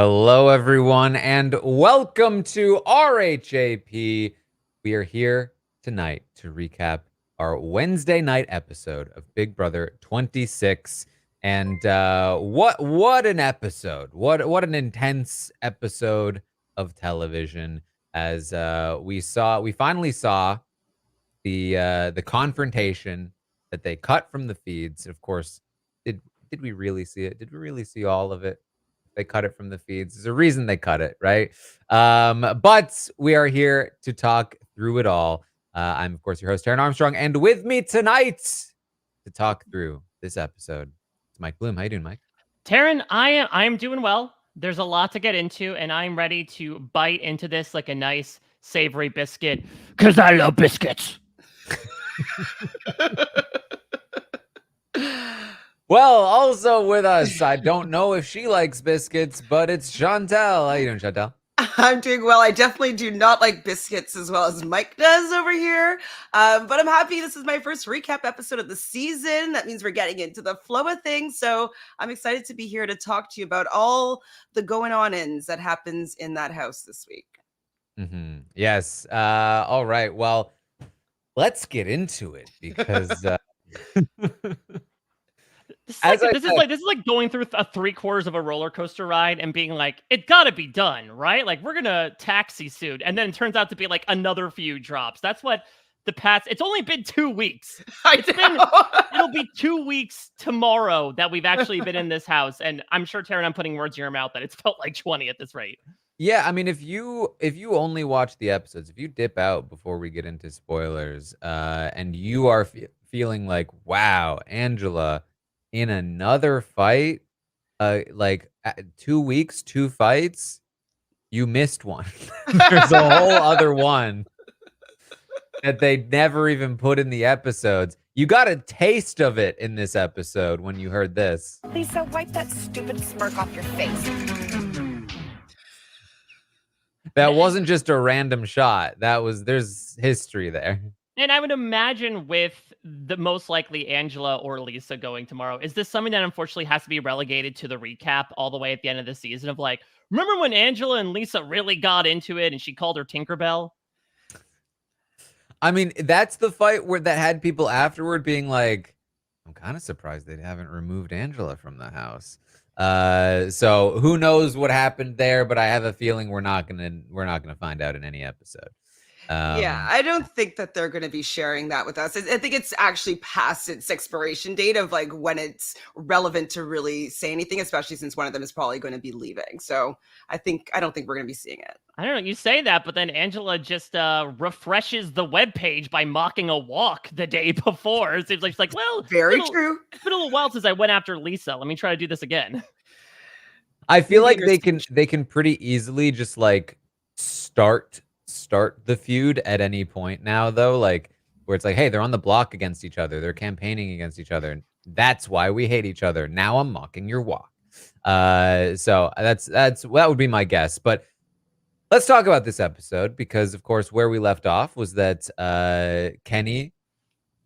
Hello, everyone, and welcome to RHAP. We are here tonight to recap our Wednesday night episode of Big Brother 26. And what an episode! What an intense episode of television. As we finally saw the confrontation that they cut from the feeds. Of course, did we really see it? Did we really see all of it? They cut it from the feeds. There's a reason they cut it, right? But we are here to talk through it all. I'm, of course, your host, Taran Armstrong, and with me tonight to talk through this episode, it's Mike Bloom. How you doing, Mike? Taran, I'm doing well. There's a lot to get into, and I'm ready to bite into this like a nice savory biscuit, because I love biscuits. Well, also with us, I don't know if she likes biscuits, but it's Chantele. How you doing, Chantele? I'm doing well. I definitely do not like biscuits as well as Mike does over here. But I'm happy this is my first recap episode of the season. That means we're getting into the flow of things. So I'm excited to be here to talk to you about all the going on ins that happens in that house this week. Yes. All right. Well, let's get into it because This is like going through a 3/4 of a roller coaster ride and being like, it gotta be done, right? Like we're gonna taxi suit, and then it turns out to be like another few drops. That's what the past. It's only been 2 weeks. It'll be 2 weeks tomorrow that we've actually been in this house, and I'm sure, Taran, I'm putting words in your mouth that it's felt like 20 at this rate. Yeah, I mean, if you only watch the episodes, if you dip out before we get into spoilers, and you are feeling like, wow, Angela in another fight, 2 weeks, 2 fights, you missed one. There's a whole other one that they never even put in the episodes. You got a taste of it in this episode when you heard this. Lisa, wipe that stupid smirk off your face. That wasn't just a random shot. There's history there. And I would imagine with the most likely Angela or Lisa going tomorrow, is this something that unfortunately has to be relegated to the recap all the way at the end of the season of like, remember when Angela and Lisa really got into it and she called her Tinkerbell? I mean, that's the fight that had people afterward being like, I'm kind of surprised they haven't removed Angela from the house. So who knows what happened there, but I have a feeling we're not gonna find out in any episode. Yeah, I don't think that they're going to be sharing that with us. I think it's actually past its expiration date of like when it's relevant to really say anything, especially since one of them is probably going to be leaving. So I don't think we're going to be seeing it. I don't know. You say that, but then Angela just refreshes the webpage by mocking a walk the day before. It seems like she's like, well, very true. It's been a little while since I went after Lisa. Let me try to do this again. I feel like they can pretty easily just like start the feud at any point now, though, like where it's like, hey, they're on the block against each other, they're campaigning against each other, and that's why we hate each other. Now I'm mocking your walk. So that would be my guess. But let's talk about this episode because, of course, where we left off was that Kenny,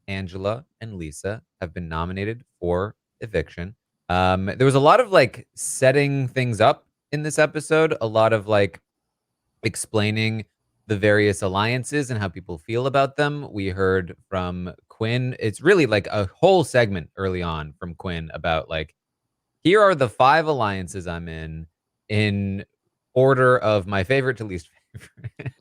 Angela, and Lisa have been nominated for eviction. There was a lot of like setting things up in this episode, a lot of like explaining the various alliances and how people feel about them. We heard from Quinn. It's really like a whole segment early on from Quinn about like, here are the 5 alliances I'm in order of my favorite to least favorite.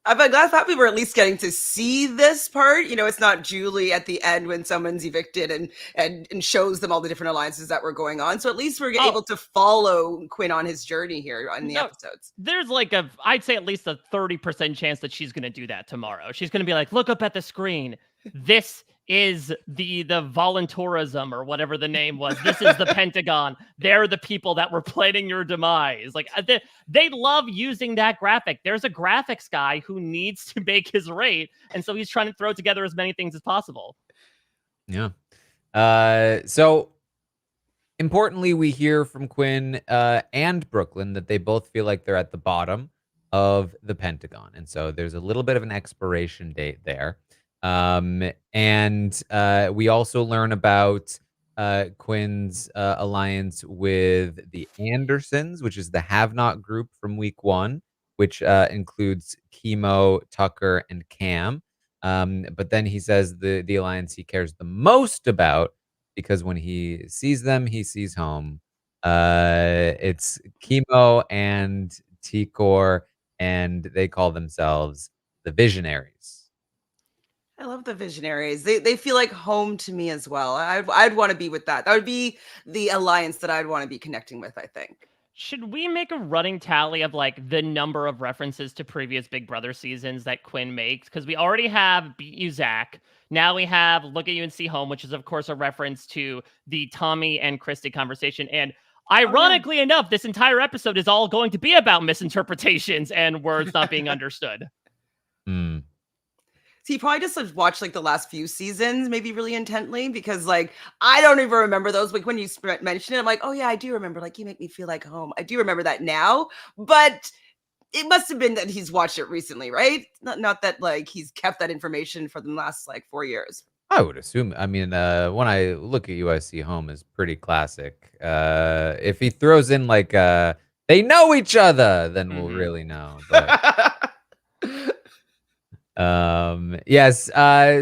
I'm glad we were at least getting to see this part. You know, it's not Julie at the end when someone's evicted and shows them all the different alliances that were going on. So at least we're able to follow Quinn on his journey here on the episodes. There's like I'd say at least a 30% chance that she's going to do that tomorrow. She's going to be like, look up at the screen. This is the voluntourism or whatever the name was. This is the Pentagon. They're the people that were planning your demise. Like they love using that graphic. There's a graphics guy who needs to make his rate, and so he's trying to throw together as many things as possible. Yeah. So importantly, we hear from Quinn and Brooklyn that they both feel like they're at the bottom of the Pentagon, and so there's a little bit of an expiration date there. And we also learn about Quinn's alliance with the Andersons, which is the have-not group from week 1, which includes Chemo, Tucker, and Cam. But then he says the alliance he cares the most about, because when he sees them, he sees home. It's Chemo and T-Core, and they call themselves the Visionaries. I love the Visionaries. They feel like home to me as well. I'd want to be with that. That would be the alliance that I'd want to be connecting with, I think. Should we make a running tally of like the number of references to previous Big Brother seasons that Quinn makes? Because we already have Beat You, Zach. Now we have Look at You and See Home, which is of course a reference to the Tommy and Christy conversation. And ironically enough, this entire episode is all going to be about misinterpretations and words not being understood. So he probably just like, watched like the last few seasons, maybe really intently, because like I don't even remember those. Like when you mentioned it, I'm like, oh yeah, I do remember. Like you make me feel like home. I do remember that now, but it must have been that he's watched it recently, right? Not that like he's kept that information for the last like 4 years. I would assume. I mean, when I look at you, I see home is pretty classic. If he throws in like they know each other, then we'll really know. But yes.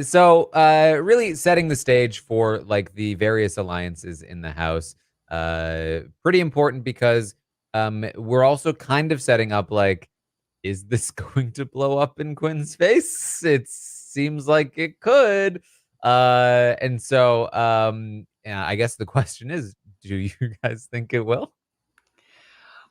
So really setting the stage for like the various alliances in the house. Pretty important because we're also kind of setting up like, is this going to blow up in Quinn's face? It seems like it could. And so yeah, I guess the question is, do you guys think it will?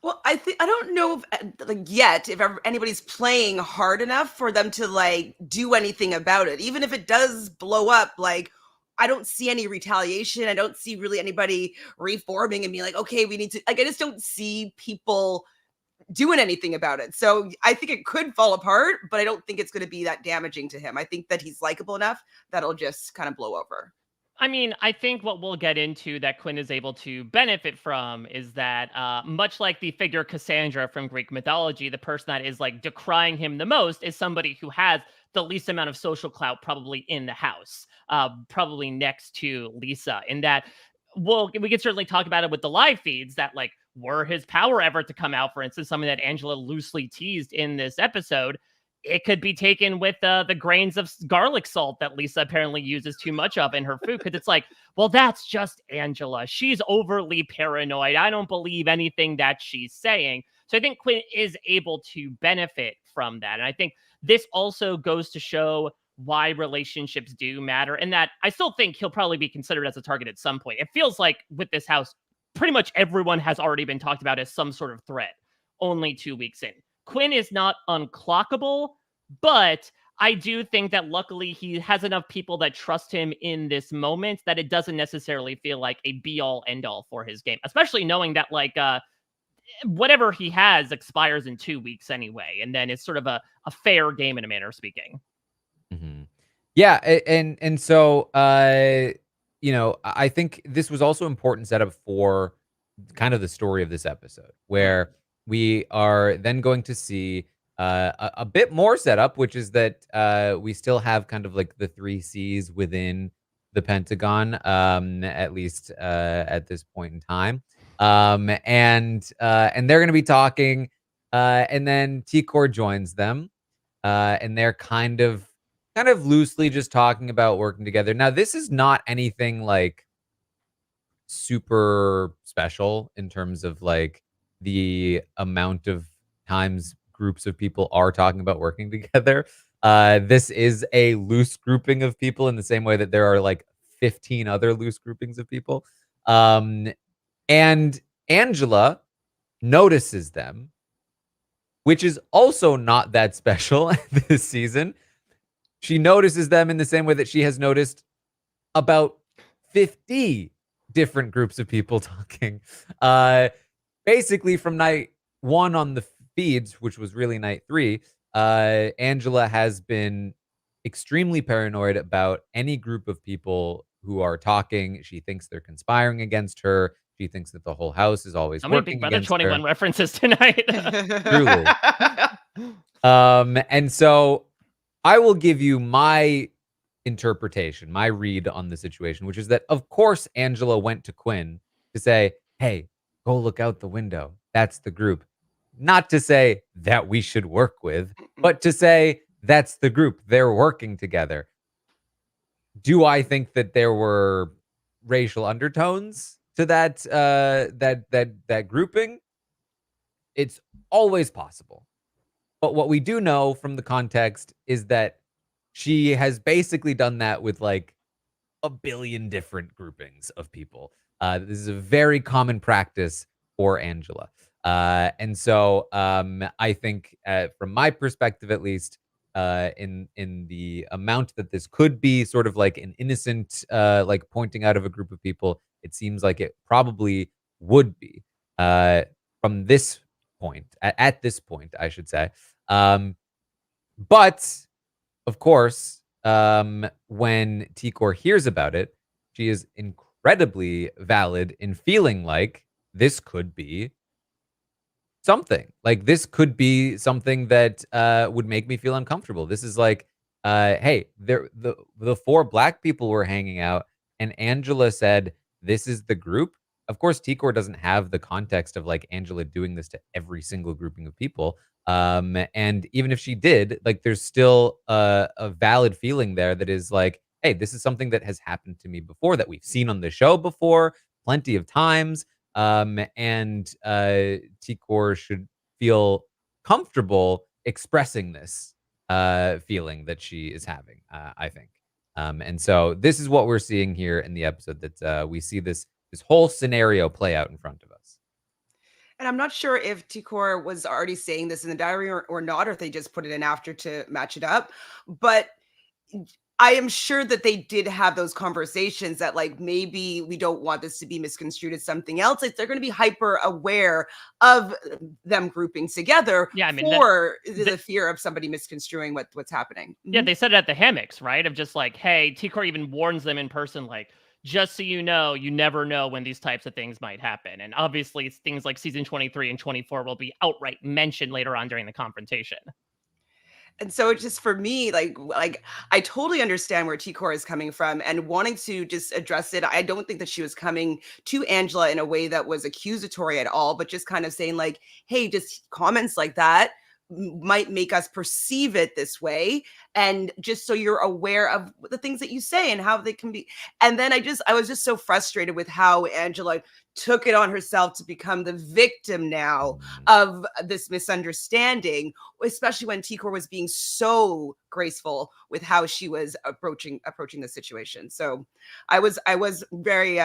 Well, I don't know if like yet if anybody's playing hard enough for them to like do anything about it. Even if it does blow up, like I don't see any retaliation. I don't see really anybody reforming and being like, okay, we need to like. I just don't see people doing anything about it. So I think it could fall apart, but I don't think it's going to be that damaging to him. I think that he's likable enough that it'll just kind of blow over. I mean, I think what we'll get into that Quinn is able to benefit from is that much like the figure Cassandra from Greek mythology, the person that is like decrying him the most is somebody who has the least amount of social clout probably in the house, probably next to Lisa. In that, we could certainly talk about it with the live feeds that like were his power ever to come out, for instance, something that Angela loosely teased in this episode. It could be taken with the grains of garlic salt that Lisa apparently uses too much of in her food. Because it's like, well, that's just Angela. She's overly paranoid. I don't believe anything that she's saying. So I think Quinn is able to benefit from that. And I think this also goes to show why relationships do matter. And that I still think he'll probably be considered as a target at some point. It feels like with this house, pretty much everyone has already been talked about as some sort of threat only 2 weeks in. Quinn is not unclockable, but I do think that luckily he has enough people that trust him in this moment that it doesn't necessarily feel like a be-all, end-all for his game, especially knowing that like whatever he has expires in 2 weeks anyway, and then it's sort of a fair game in a manner of speaking. Yeah, and so you know, I think this was also important setup for kind of the story of this episode, where we are then going to see a bit more setup, which is that we still have kind of like the 3 C's within the Pentagon, at least at this point in time. And they're going to be talking, and then T-Core joins them, and they're kind of loosely just talking about working together. Now, this is not anything like super special in terms of like the amount of times groups of people are talking about working together. This is a loose grouping of people in the same way that there are like 15 other loose groupings of people. And Angela notices them, which is also not that special this season. She notices them in the same way that she has noticed about 50 different groups of people talking. Basically from night 1 on the feeds, which was really night 3, Angela has been extremely paranoid about any group of people who are talking. She thinks they're conspiring against her. She thinks that the whole house is always How many working Big Brother against 21 her. references tonight? Truly. And so I will give you my interpretation, my read on the situation, which is that, of course, Angela went to Quinn to say, hey, go look out the window. That's the group. Not to say that we should work with, but to say that's the group. They're working together. Do I think that there were racial undertones to that grouping? It's always possible. But what we do know from the context is that she has basically done that with like a billion different groupings of people. This is a very common practice for Angela. And so I think from my perspective, at least, in the amount that this could be sort of like an innocent, like pointing out of a group of people, it seems like it probably would be from this point, at this point, I should say. But of course, when Tikor hears about it, she is incredibly valid in feeling like this could be something. Like this could be something that would make me feel uncomfortable. This is like, hey, the four black people were hanging out, and Angela said, "This is the group." Of course, Tikor doesn't have the context of like Angela doing this to every single grouping of people. And even if she did, like, there's still a valid feeling there that is like, hey, this is something that has happened to me before, that we've seen on the show before, plenty of times. And Tikor should feel comfortable expressing this feeling that she is having, I think. And so this is what we're seeing here in the episode, that we see this whole scenario play out in front of us. And I'm not sure if Tikor was already saying this in the diary or not, or if they just put it in after to match it up. But I am sure that they did have those conversations that, like, maybe we don't want this to be misconstrued as something else. Like, they're going to be hyper aware of them grouping together for the fear of somebody misconstruing what's happening. Yeah, they said it at the hammocks, right? Of just like, hey, Tikor even warns them in person, like, just so you know, you never know when these types of things might happen. And obviously, it's things like season 23 and 24 will be outright mentioned later on during the confrontation. And so it's just, for me, like I totally understand where Tikor is coming from and wanting to just address it. I don't think that she was coming to Angela in a way that was accusatory at all, but just kind of saying like, hey, just comments like that might make us perceive it this way, and just so you're aware of the things that you say and how they can be. And then I was just so frustrated with how Angela took it on herself to become the victim now of this misunderstanding, especially when Tikor was being so graceful with how she was approaching the situation. So I was very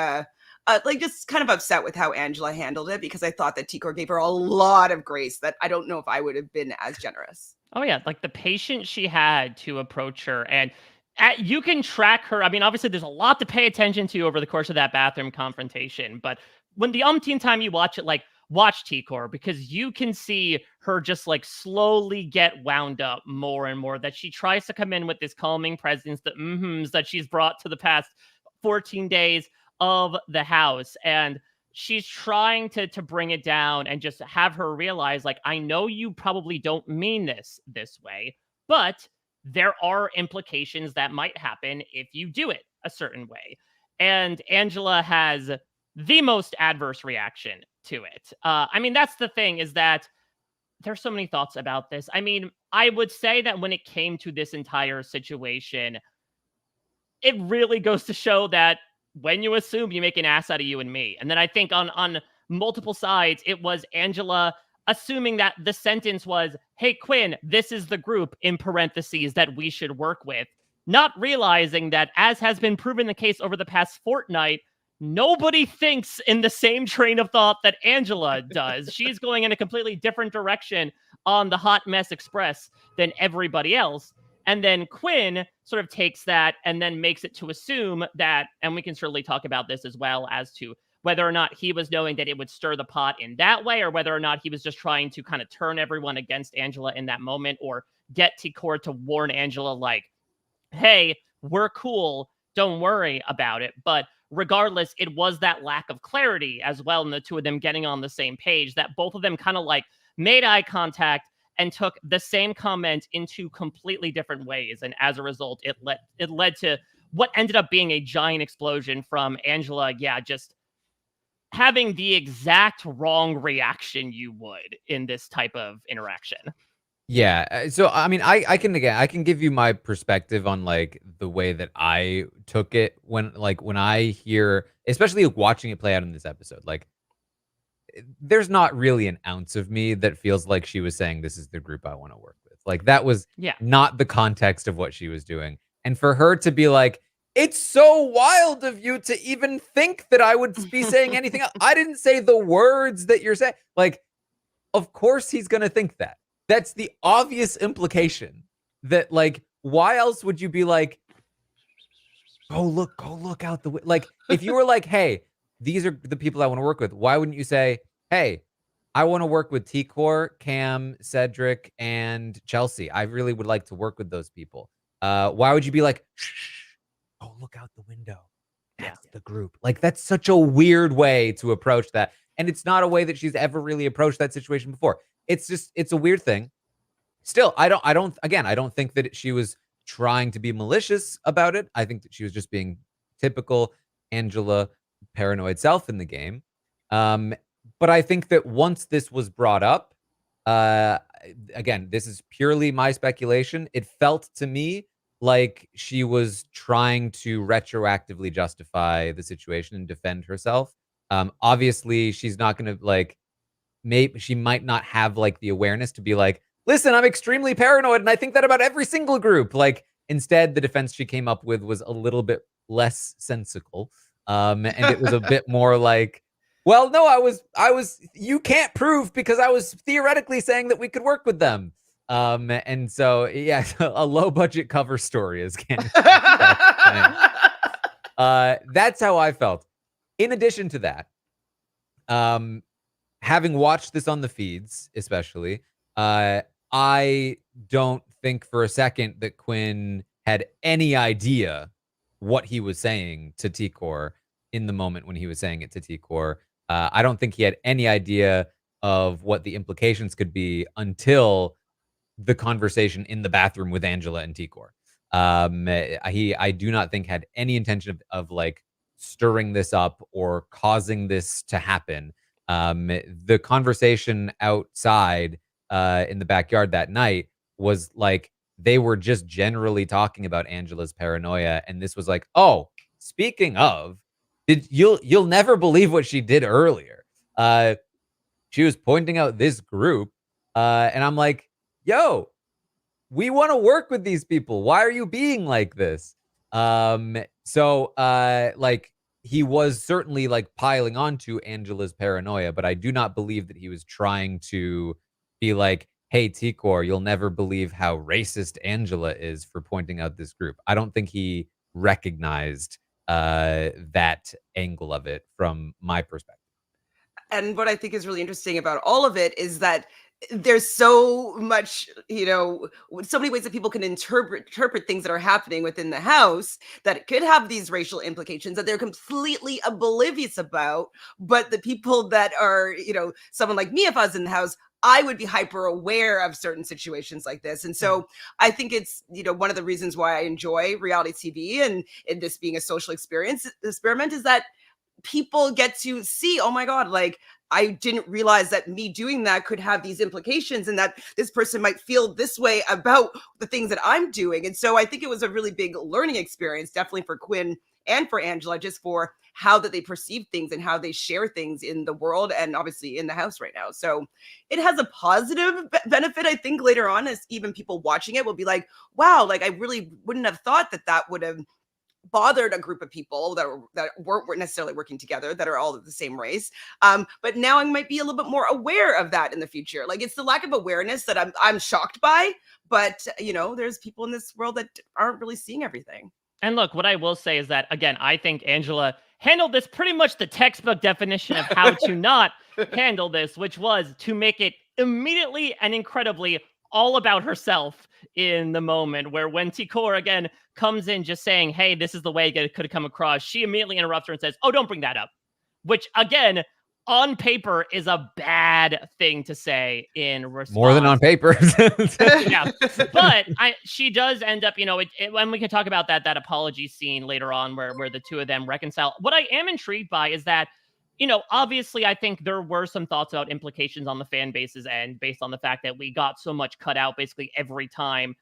like just kind of upset with how Angela handled it, because I thought that Tikor gave her a lot of grace that I don't know if I would have been as generous. Oh yeah, like the patience she had to approach her, and you can track her. I mean, obviously there's a lot to pay attention to over the course of that bathroom confrontation, but when the umpteenth time you watch it, like, watch Tikor, because you can see her just like slowly get wound up more and more, that she tries to come in with this calming presence, the that she's brought to the past 14 days of the house, and she's trying to bring it down and just have her realize, like, I know you probably don't mean this way, but there are implications that might happen if you do it a certain way. And Angela has the most adverse reaction to it. I mean, that's the thing, is that there's so many thoughts about this. I mean, I would say that when it came to this entire situation, it really goes to show that when you assume, you make an ass out of you and me. And then I think on multiple sides, it was Angela assuming that the sentence was, hey, Quinn, this is the group, in parentheses, that we should work with. Not realizing that, as has been proven the case over the past fortnight, nobody thinks in the same train of thought that Angela does. She's going in a completely different direction on the Hot Mess Express than everybody else. And then Quinn sort of takes that and then makes it to assume that, and we can certainly talk about this as well, as to whether or not he was knowing that it would stir the pot in that way, or whether or not he was just trying to kind of turn everyone against Angela in that moment, or get Tikor to warn Angela, like, hey, we're cool, don't worry about it. But regardless, it was that lack of clarity as well, and the two of them getting on the same page, that both of them kind of like made eye contact and took the same comment into completely different ways. And as a result, it led to what ended up being a giant explosion from Angela, just having the exact wrong reaction you would in this type of interaction. Yeah. So I mean, I can give you my perspective on like the way that I took it when I hear, especially watching it play out in this episode, like there's not really an ounce of me that feels like she was saying this is the group I want to work with. Like that was not the context of what she was doing. And for her to be like, it's so wild of you to even think that I would be saying anything else. I didn't say the words that you're saying. Like, of course he's going to think that. That's the obvious implication that, like, why else would you be like, go look out the window. Like, if you were like, hey, these are the people I want to work with, why wouldn't you say, hey, I want to work with T-Core, Cam, Cedric, and Chelsea. I really would like to work with those people. Why would you be like, shh, go look out the window. That's the group. Like, that's such a weird way to approach that. And it's not a way that she's ever really approached that situation before. It's just, it's a weird thing. Still, I don't think that she was trying to be malicious about it. I think that she was just being typical Angela paranoid self in the game. But I think that once this was brought up, again, this is purely my speculation. It felt to me like she was trying to retroactively justify the situation and defend herself. Obviously, she's not going to like, maybe she might not have like the awareness to be like, listen, I'm extremely paranoid and I think that about every single group. Like, instead, the defense she came up with was a little bit less sensical. And it was a bit more like, well, no, I was, you can't prove because I was theoretically saying that we could work with them. And so, yeah, a low budget cover story is Candace. That's how I felt. In addition to that, having watched this on the feeds, especially, I don't think for a second that Quinn had any idea what he was saying to T-Core in the moment when he was saying it to T-Core. I don't think he had any idea of what the implications could be until the conversation in the bathroom with Angela and T-Core. I do not think had any intention of like stirring this up or causing this to happen. The conversation outside in the backyard that night was like they were just generally talking about Angela's paranoia, and this was like, oh, speaking of, you'll never believe what she did earlier. She was pointing out this group, and I'm like, yo, we want to work with these people. Why are you being like this? So like he was certainly like piling onto Angela's paranoia, but I do not believe that he was trying to be like, hey, T-Core, you'll never believe how racist Angela is for pointing out this group. I don't think he recognized that angle of it from my perspective. And what I think is really interesting about all of it is that there's so much, so many ways that people can interpret things that are happening within the house that it could have these racial implications that they're completely oblivious about. But the people that are, someone like me, if I was in the house, I would be hyper aware of certain situations like this. And so I think it's, one of the reasons why I enjoy reality TV and this being a social experiment is that people get to see, oh my God, like I didn't realize that me doing that could have these implications and that this person might feel this way about the things that I'm doing. And so I think it was a really big learning experience, definitely for Quinn and for Angela, just for how that they perceive things and how they share things in the world and obviously in the house right now. So it has a positive benefit, I think, later on, as even people watching it will be like, wow, like I really wouldn't have thought that would have bothered a group of people that weren't necessarily working together, that are all of the same race. But now I might be a little bit more aware of that in the future. Like it's the lack of awareness that I'm shocked by, but there's people in this world that aren't really seeing everything. And look, what I will say is that, again, I think Angela handled this pretty much the textbook definition of how to not handle this, which was to make it immediately and incredibly all about herself in the moment, where when T-Core again comes in just saying, hey, this is the way it could come across, she immediately interrupts her and says, oh, don't bring that up. Which again, on paper is a bad thing to say in response. More than on paper. Yeah, but she does end up, when we can talk about that apology scene later on where the two of them reconcile. What I am intrigued by is that, obviously I think there were some thoughts about implications on the fan base's end based on the fact that we got so much cut out basically every time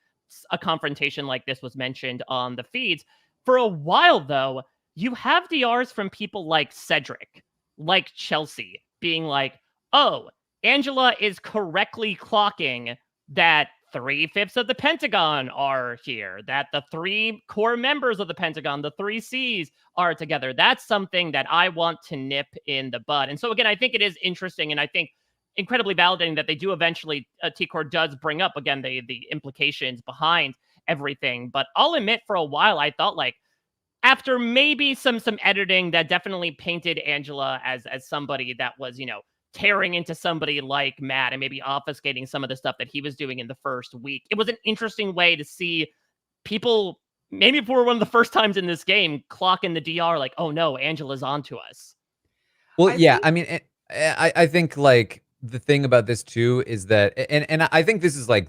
a confrontation like this was mentioned on the feeds. For a while, though, you have DRs from people like Cedric, like Chelsea, being like, oh, Angela is correctly clocking that 3/5 of the Pentagon are here, that the 3 core members of the Pentagon, the 3 Cs, are together. That's something that I want to nip in the bud. And so, again, I think it is interesting, and I think incredibly validating that they do eventually, T-Core does bring up, again, the implications behind everything. But I'll admit, for a while, I thought, like, after maybe some editing that definitely painted Angela as somebody that was, tearing into somebody like Matt and maybe obfuscating some of the stuff that he was doing in the first week. It was an interesting way to see people, maybe for one of the first times in this game, clocking the DR like, oh no, Angela's onto us. Well, I think like the thing about this too is that, and I think this is like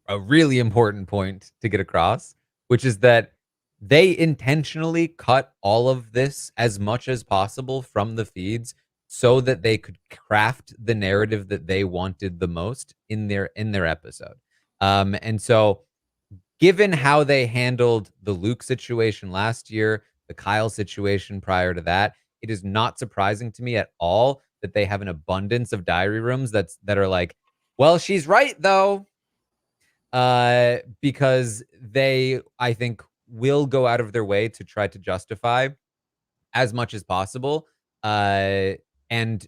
a really important point to get across, which is that they intentionally cut all of this as much as possible from the feeds so that they could craft the narrative that they wanted the most in their episode. And so given how they handled the Luke situation last year, the Kyle situation prior to that, it is not surprising to me at all that they have an abundance of diary rooms that are like, well, she's right though. Because they, I think, will go out of their way to try to justify as much as possible, and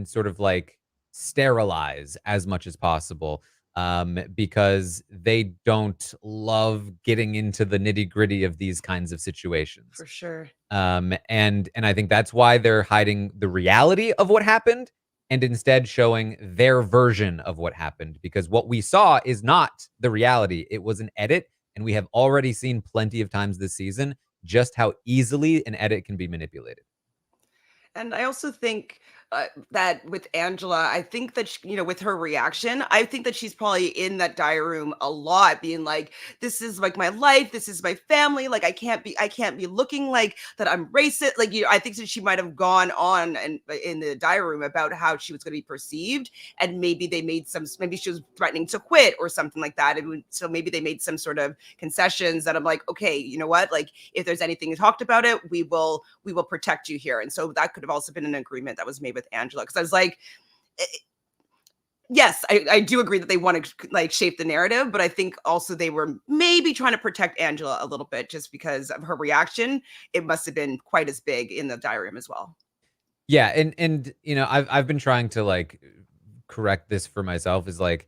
sort of like sterilize as much as possible, because they don't love getting into the nitty-gritty of these kinds of situations. For sure. And I think that's why they're hiding the reality of what happened and instead showing their version of what happened, because what we saw is not the reality. It was an edit, and we have already seen plenty of times this season just how easily an edit can be manipulated. And I also think that with Angela, I think that, with her reaction, I think that she's probably in that diary room a lot being like, this is like my life. This is my family. Like, I can't be looking like that I'm racist. Like, I think that she might've gone on and in the diary room about how she was going to be perceived. And maybe maybe she was threatening to quit or something like that. So maybe they made some sort of concessions that I'm like, okay, you know what? Like, if there's anything talked about it, we will protect you here. And so that could have also been an agreement that was made with Angela, because I was like, yes, I do agree that they want to like shape the narrative, but I think also they were maybe trying to protect Angela a little bit just because of her reaction. It must have been quite as big in the diary room as well. Yeah, and I've been trying to like correct this for myself, is like,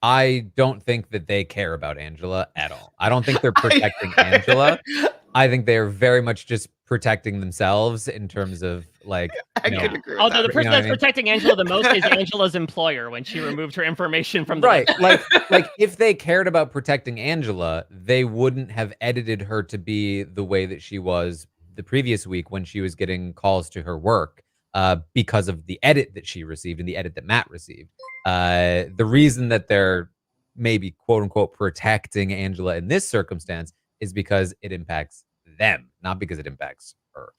I don't think that they care about Angela at all. I don't think they're protecting Angela. I think they're very much just protecting themselves in terms of like. Could agree with Although that. the person that's protecting Angela the most is Angela's employer when she removed her information from the right. website. Like if they cared about protecting Angela, they wouldn't have edited her to be the way that she was the previous week when she was getting calls to her work, because of the edit that she received and the edit that Matt received. The reason that they're maybe quote unquote protecting Angela in this circumstance is because it impacts them, not because it impacts her.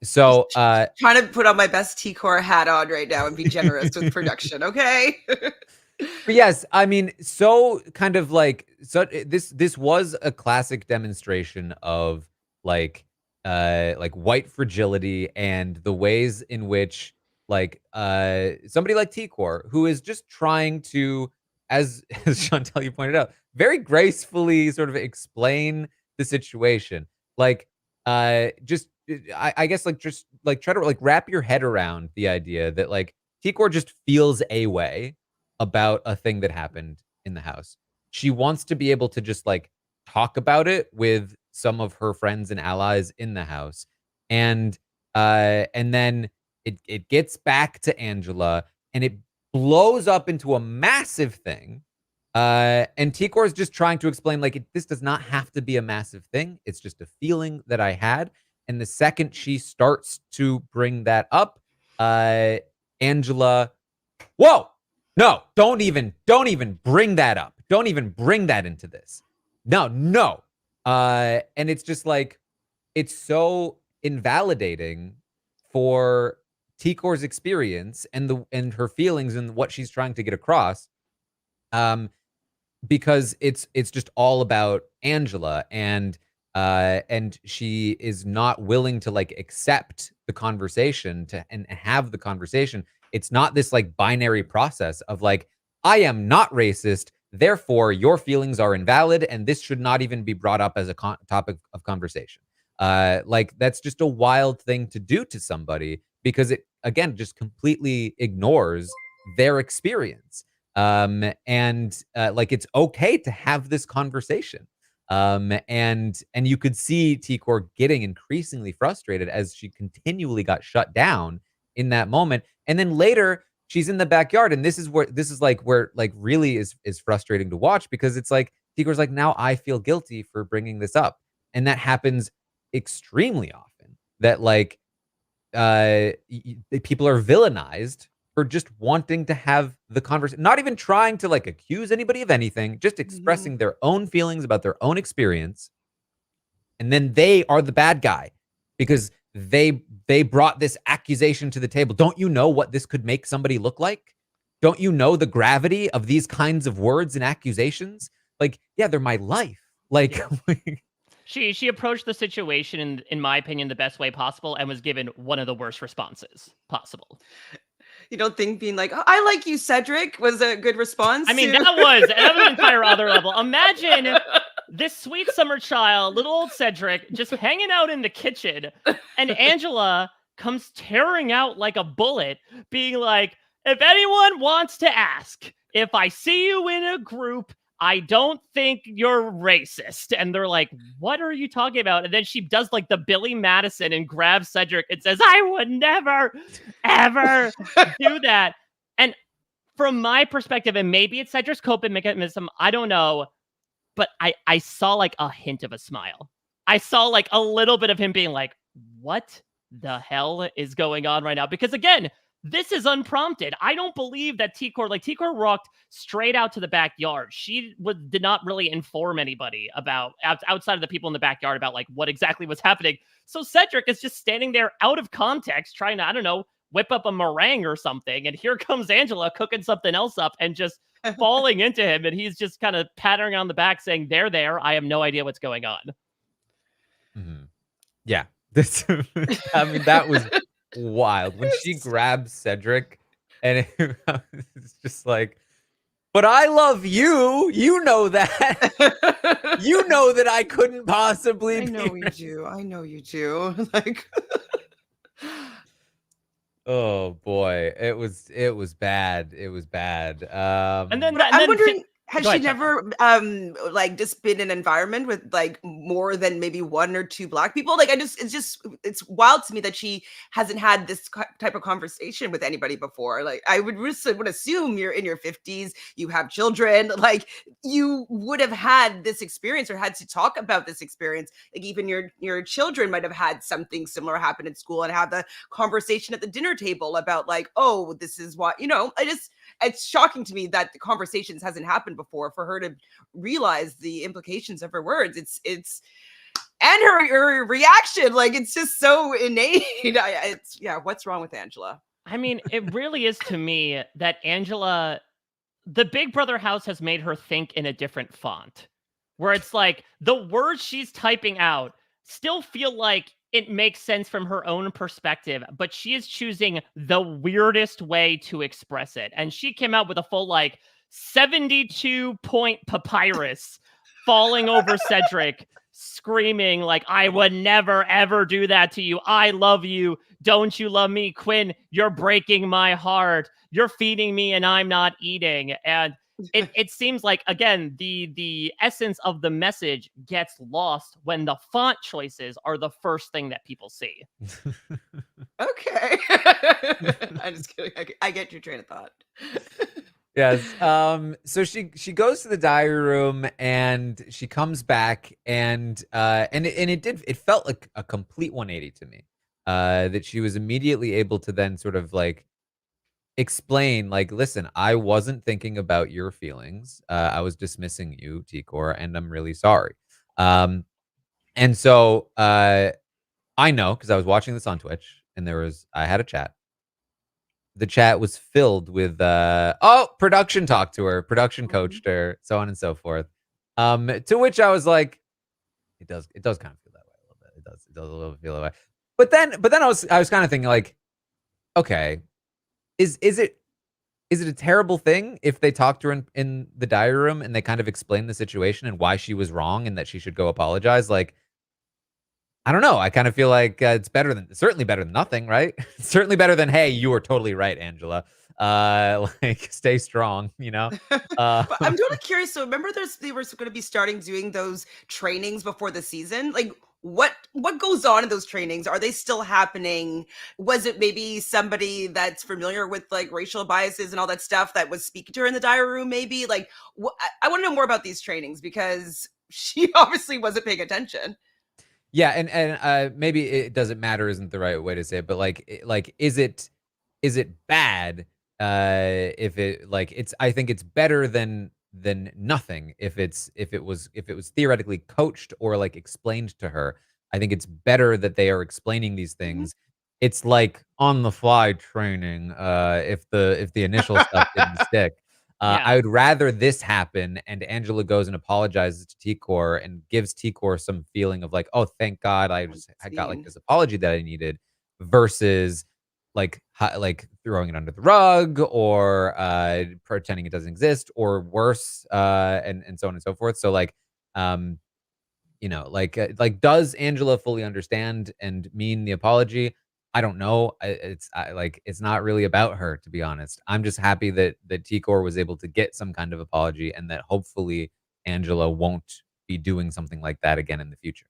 So trying to put on my best T-Core hat on right now and be generous with production, okay? But yes, I mean, so kind of like, so this was a classic demonstration of like white fragility and the ways in which like somebody like T-Core, who is just trying to, as Chantele, you pointed out, very gracefully sort of explain the situation. Like, I guess like just like try to like wrap your head around the idea that like T-Core just feels a way about a thing that happened in the house. She wants to be able to just like talk about it with some of her friends and allies in the house. And then it gets back to Angela and it blows up into a massive thing. And T-Core is just trying to explain, like, this does not have to be a massive thing. It's just a feeling that I had. And the second she starts to bring that up, Angela, whoa, no, don't even bring that up. Don't even bring that into this. No. And it's just like, it's so invalidating for T-Core's experience and her feelings and what she's trying to get across. Because it's just all about Angela, and she is not willing to like accept the conversation and have the conversation. It's not this like binary process of like, I am not racist, therefore your feelings are invalid and this should not even be brought up as a topic of conversation. Like that's just a wild thing to do to somebody, because it again just completely ignores their experience. And like it's okay to have this conversation. And you could see T-Core getting increasingly frustrated as she continually got shut down in that moment. And then later she's in the backyard, and this is where really is frustrating to watch, because it's like T-Core's like, now I feel guilty for bringing this up. And that happens extremely often, that like people are villainized for just wanting to have the conversation, not even trying to like accuse anybody of anything, just expressing their own feelings about their own experience. And then they are the bad guy because they brought this accusation to the table. Don't you know what this could make somebody look like? Don't you know the gravity of these kinds of words and accusations? Like, yeah, they're my life. Like, She approached the situation in my opinion the best way possible, and was given one of the worst responses possible. You don't think being like, oh, I like you, Cedric, was a good response? I mean, that was an entire other level. Imagine this sweet summer child, little old Cedric, just hanging out in the kitchen, and Angela comes tearing out like a bullet, being like, if anyone wants to ask, if I see you in a group, I don't think you're racist. And they're like, what are you talking about? And then she does like the Billy Madison and grabs Cedric and says, I would never, ever do that. And from my perspective, and maybe it's Cedric's coping mechanism, I don't know, but I saw like a hint of a smile. I saw like a little bit of him being like, what the hell is going on right now? Because again, this is unprompted. I don't believe that T-Core walked straight out to the backyard. She did not really inform anybody about, outside of the people in the backyard, about like what exactly was happening. So Cedric is just standing there out of context, trying to, I don't know, whip up a meringue or something. And here comes Angela cooking something else up and just falling into him. And he's just kind of pattering on the back saying, there. I have no idea what's going on. Mm-hmm. Yeah. I mean, that was wild when she grabs Cedric, and it's just like, but I love you. You know that. You know that I couldn't possibly. I know you do. I know you do. Like, oh boy, it was bad. It was bad. And then I'm wondering, has Go she ahead, never like just been in an environment with like more than maybe one or two Black people? Like, it's wild to me that she hasn't had this type of conversation with anybody before. Like, I would assume you're in your 50s, you have children, like you would have had this experience or had to talk about this experience. Like even your children might have had something similar happen in school and have the conversation at the dinner table about like, oh, this is what, it's shocking to me that the conversations hasn't happened before for her to realize the implications of her words. It's and her reaction, like it's just so innate. What's wrong with Angela? I mean, it really is to me that Angela, the Big Brother house has made her think in a different font, where it's like the words she's typing out still feel like it makes sense from her own perspective, but she is choosing the weirdest way to express it. And she came out with a full like 72-point papyrus falling over Cedric, screaming like, I would never, ever do that to you. I love you. Don't you love me? Quinn, you're breaking my heart. You're feeding me and I'm not eating. And it seems like, again, the essence of the message gets lost when the font choices are the first thing that people see. Okay. I'm just kidding. I get your train of thought. Yes. So she goes to the diary room and she comes back and it felt like a complete 180 to me. that she was immediately able to then sort of like explain, like, listen, I wasn't thinking about your feelings. I was dismissing you, Tikor, and I'm really sorry. Um, and so I know because I was watching this on Twitch, and I had a chat. The chat was filled with production talked to her, production coached her, so on and so forth. To which I was like, it does kind of feel that way a little bit. It does a little bit feel that way. But then I was kind of thinking like, okay, is it a terrible thing if they talk to her in the diary room and they kind of explain the situation and why she was wrong and that she should go apologize? Like, I don't know. I kind of feel like it's certainly better than nothing, right? Certainly better than, hey, you were totally right, Angela. Like, stay strong, you know? But I'm totally curious. So remember, they were going to be starting doing those trainings before the season. Like, what goes on in those trainings? Are they still happening? Was it maybe somebody that's familiar with like racial biases and all that stuff that was speaking to her in the diary room? Maybe like, I want to know more about these trainings because she obviously wasn't paying attention. Yeah, and maybe it doesn't matter isn't the right way to say it, but like is it bad if it like it's I think it's better than nothing if it was theoretically coached or like explained to her. I think it's better that they are explaining these things. It's like on the fly training if the initial stuff didn't stick. Yeah. I would rather this happen and Angela goes and apologizes to Tikor and gives Tikor some feeling of like, oh, thank God I got like this apology that I needed versus like throwing it under the rug or pretending it doesn't exist or worse and so on and so forth. So like does Angela fully understand and mean the apology? I don't know. It's not really about her, to be honest. I'm just happy that Tikor was able to get some kind of apology and that hopefully Angela won't be doing something like that again in the future.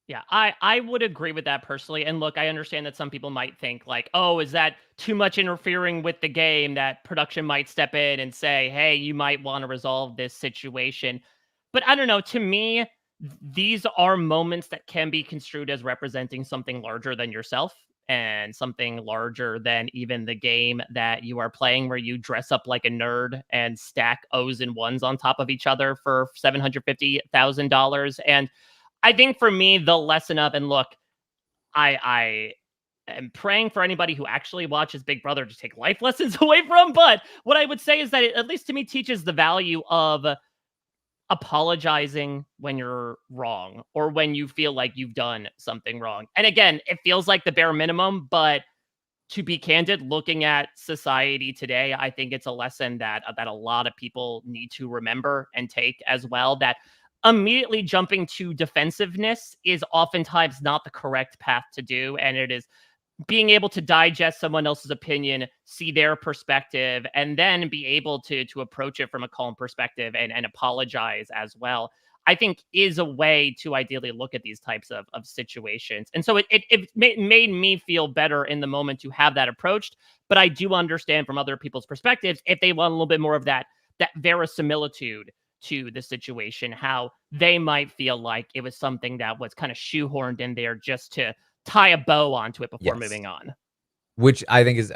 Yeah, I would agree with that personally. And look, I understand that some people might think like, oh, is that too much interfering with the game that production might step in and say, hey, you might want to resolve this situation. But I don't know. To me, these are moments that can be construed as representing something larger than yourself and something larger than even the game that you are playing, where you dress up like a nerd and stack O's and ones on top of each other for $750,000. And I think for me, the lesson of, and look, I am praying for anybody who actually watches Big Brother to take life lessons away from. But what I would say is that it, at least to me, teaches the value of apologizing when you're wrong or when you feel like you've done something wrong. And again, it feels like the bare minimum, but to be candid, looking at society today, I think it's a lesson that a lot of people need to remember and take as well, that immediately jumping to defensiveness is oftentimes not the correct path to do. And it is being able to digest someone else's opinion, see their perspective, and then be able to approach it from a calm perspective and apologize as well, I think is a way to ideally look at these types of situations. And so it made me feel better in the moment to have that approached. But I do understand from other people's perspectives, if they want a little bit more of that verisimilitude to the situation, how they might feel like it was something that was kind of shoehorned in there just to tie a bow onto it before moving on. Which I think is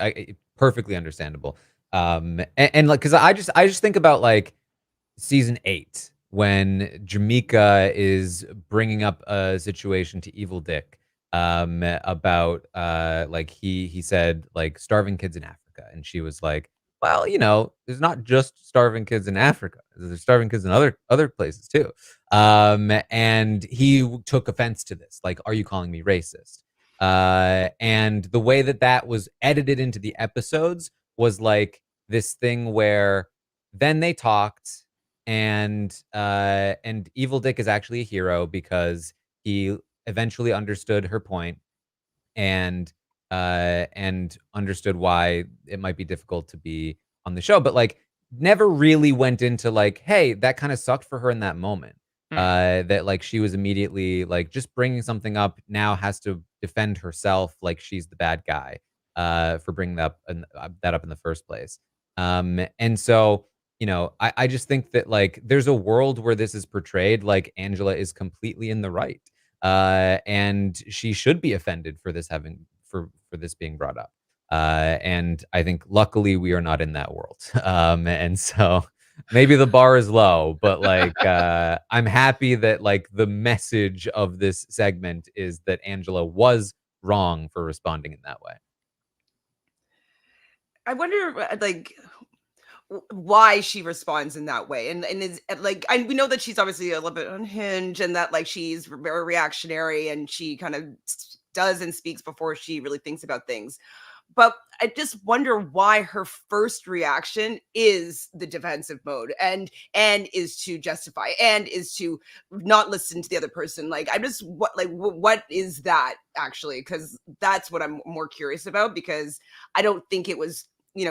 perfectly understandable. And like, cause I just think about like season 8 when Jamaica is bringing up a situation to Evil Dick about like he said like starving kids in Africa, and she was like, well, you know, there's not just starving kids in Africa. There's starving kids in other places too. And he took offense to this. Like, are you calling me racist? And the way that was edited into the episodes was like this thing where then they talked, and Evil Dick is actually a hero because he eventually understood her point and understood why it might be difficult to be on the show, but like never really went into like, hey, that kind of sucked for her in that moment. That like she was immediately like just bringing something up now has to defend herself like she's the bad guy for bringing that up in the first place. And so, you know, I just think that like there's a world where this is portrayed like Angela is completely in the right. and she should be offended for this for this being brought up. And I think luckily we are not in that world. And so maybe the bar is low, but like I'm happy that like the message of this segment is that Angela was wrong for responding in that way. I wonder, like, why she responds in that way, and is like, we know that she's obviously a little bit unhinged, and that like she's very reactionary, and she kind of does and speaks before she really thinks about things. But I just wonder why her first reaction is the defensive mode, and is to justify, and is to not listen to the other person. Like, I'm just what is that actually? Because that's what I'm more curious about, because I don't think it was,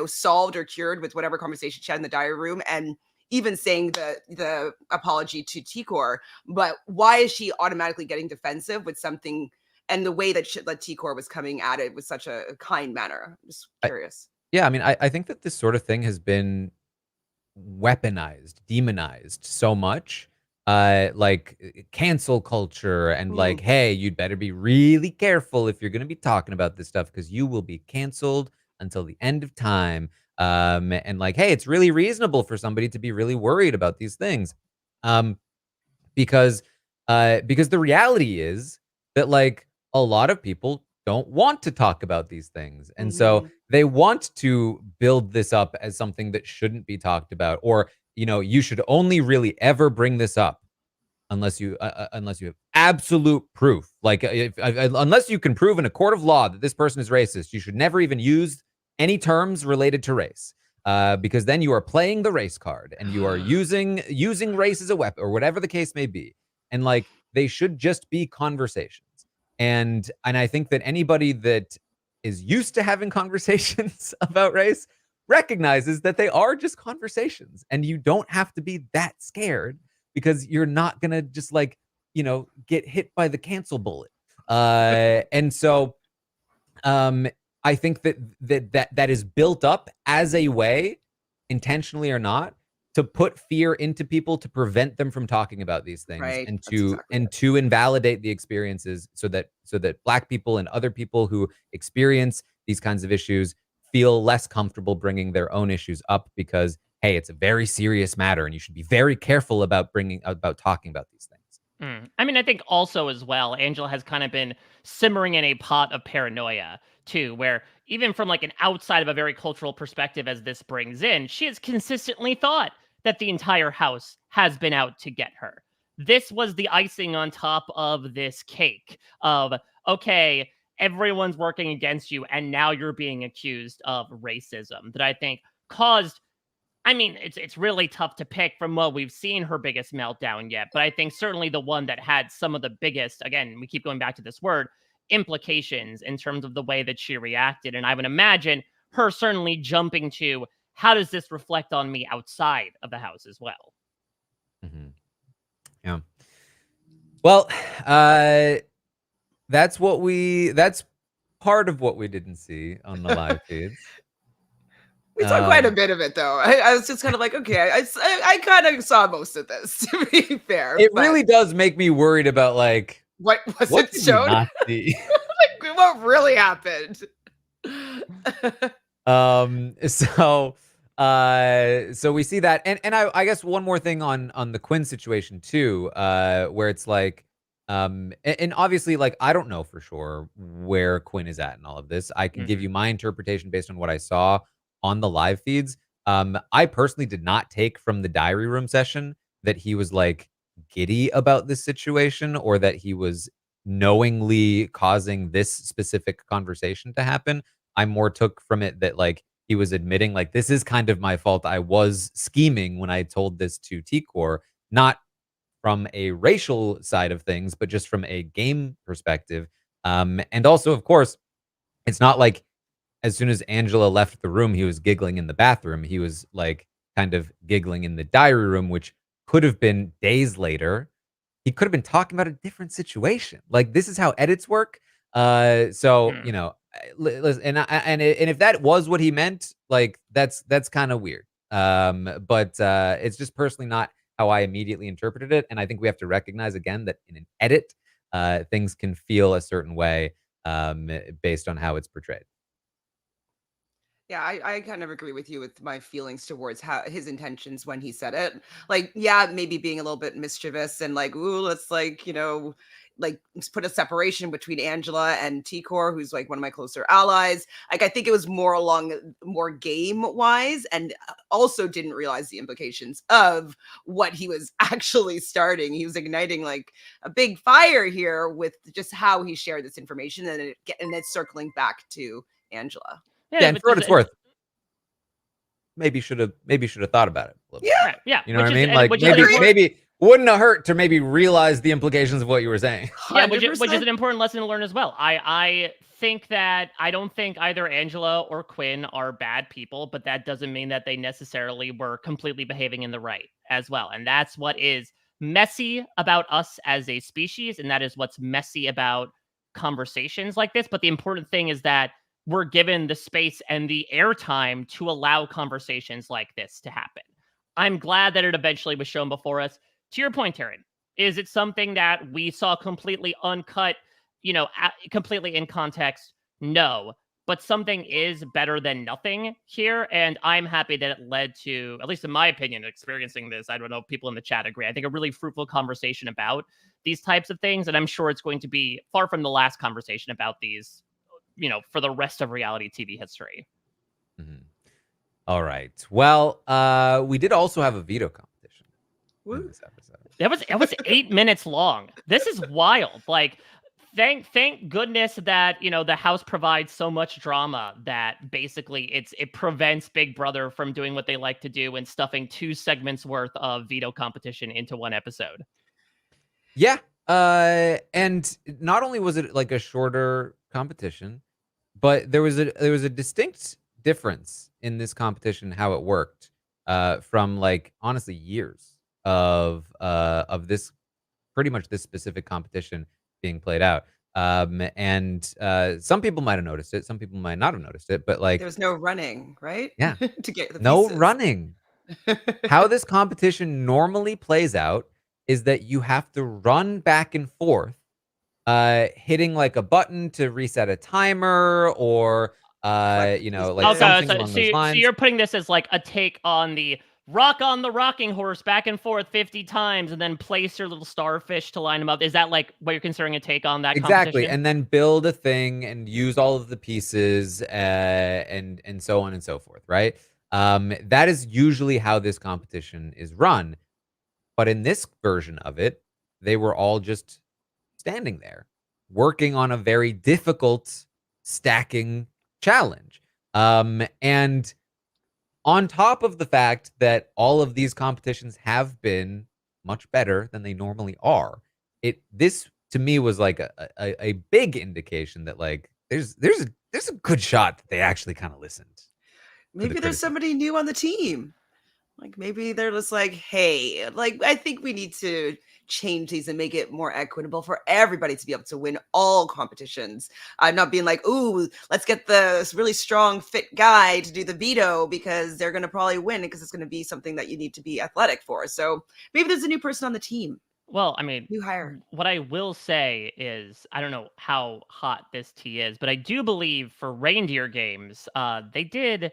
solved or cured with whatever conversation she had in the diary room, and even saying the apology to Tikor. But why is she automatically getting defensive with something? And the way that Tikor was coming at it with such a kind manner. I'm just curious. Yeah, I mean, I think that this sort of thing has been weaponized, demonized so much. Like cancel culture and like, hey, you'd better be really careful if you're going to be talking about this stuff because you will be canceled until the end of time. And like, hey, it's really reasonable for somebody to be really worried about these things. Because the reality is that like a lot of people don't want to talk about these things. And so they want to build this up as something that shouldn't be talked about, or, you should only really ever bring this up unless you have absolute proof. Like unless you can prove in a court of law that this person is racist, you should never even use any terms related to race. Because then you are playing the race card and you are using race as a weapon or whatever the case may be. And like, they should just be conversations. And I think that anybody that is used to having conversations about race recognizes that they are just conversations, and you don't have to be that scared because you're not going to just like, get hit by the cancel bullet. And so, I think that is built up as a way, intentionally or not, to put fear into people to prevent them from talking about these things, Right. and That's to exactly to invalidate the experiences so that Black people and other people who experience these kinds of issues feel less comfortable bringing their own issues up because, hey, it's a very serious matter and you should be very careful about talking about these things. I mean, I think also as well, Angela has kind of been simmering in a pot of paranoia too, where even from like an outside of a very cultural perspective, as this brings in, she has consistently thought that the entire house has been out to get her. This was the icing on top of this cake of, okay, everyone's working against you, and now you're being accused of racism, that I think caused. I mean, it's really tough to pick from what we've seen her biggest meltdown yet, but I think certainly the one that had some of the biggest, again, we keep going back to this word, implications in terms of the way that she reacted. And I would imagine her certainly jumping to, how does this reflect on me outside of the house as well? Yeah. Well, that's part of what we didn't see on the live feeds. We saw quite a bit of it, though. I was just kind of like, okay, I kind of saw most of this, to be fair. It really does make me worried about like what did it we showed. not see? Like, what really happened? So we see that, and I guess one more thing on the Quinn situation too, where it's like, and obviously, like, I don't know for sure where Quinn is at in all of this. I can give you my interpretation based on what I saw on the live feeds. I personally did not take from the diary room session that he was like giddy about this situation, or that he was knowingly causing this specific conversation to happen. I more took from it that like he was admitting like, this is kind of my fault. I was scheming when I told this to Tikor, not from a racial side of things, but just from a game perspective. And also, of course, it's not like as soon as Angela left the room, he was giggling in the bathroom. He was like kind of giggling in the diary room, which could have been days later. He could have been talking about a different situation. Like, this is how edits work. So, listen, and if that was what he meant, like, that's kind of weird. But it's just personally not how I immediately interpreted it. And I think we have to recognize again that in an edit, things can feel a certain way based on how it's portrayed. Yeah, I kind of agree with you with my feelings towards how his intentions when he said it. Like, yeah, maybe being a little bit mischievous and like, ooh, let's like, like put a separation between Angela and T-Core, who's like one of my closer allies. Like, I think it was more along more game wise, and also didn't realize the implications of what he was actually starting. He was igniting like a big fire here with just how he shared this information, and it's circling back to Angela. Yeah, and for what it's worth, maybe should have thought about it a little bit. Right, yeah. You know what I mean? Like maybe wouldn't have hurt to maybe realize the implications of what you were saying. Yeah, which is an important lesson to learn as well. I think that I don't think either Angela or Quinn are bad people, but that doesn't mean that they necessarily were completely behaving in the right as well. And that's what is messy about us as a species, and that is what's messy about conversations like this. But the important thing is that we're given the space and the airtime to allow conversations like this to happen. I'm glad that it eventually was shown before us. To your point, Taran, is it something that we saw completely uncut, completely in context? No, but something is better than nothing here. And I'm happy that it led to, at least in my opinion, experiencing this. I don't know if people in the chat agree. I think a really fruitful conversation about these types of things. And I'm sure it's going to be far from the last conversation about these, for the rest of reality TV history. Mm-hmm. All right. Well, we did also have a veto competition in this episode. It was 8 minutes long. This is wild. Like, thank goodness that the house provides so much drama that basically it prevents Big Brother from doing what they like to do and stuffing 2 segments worth of veto competition into one episode. Yeah. And not only was it like a shorter competition, but there was a distinct difference in this competition, how it worked, from like honestly years of this, pretty much this specific competition being played out. And some people might have noticed it, some people might not have noticed it, but like there's no running, right? Yeah. To get the no pieces. running. How this competition normally plays out is that you have to run back and forth, hitting like a button to reset a timer or like something along those lines. So you're putting this as like a take on the rock on the rocking horse back and forth 50 times and then place your little starfish to line them up. Is that like what you're considering a take on that Exactly. And then build a thing and use all of the pieces and so on and so forth, right? That is usually how this competition is run. But in this version of it, they were all just standing there working on a very difficult stacking challenge. And on top of the fact that all of these competitions have been much better than they normally are, this to me was like a big indication that like there's a good shot that they actually kind of listened. Maybe there's somebody new on the team. Like maybe they're just like, hey, like I think we need to change these and make it more equitable for everybody to be able to win all competitions. I'm not being like, ooh, let's get the really strong, fit guy to do the veto because they're going to probably win because it's going to be something that you need to be athletic for. So maybe there's a new person on the team. Well, I mean, new hire. What I will say is, I don't know how hot this tea is, but I do believe for reindeer games, they did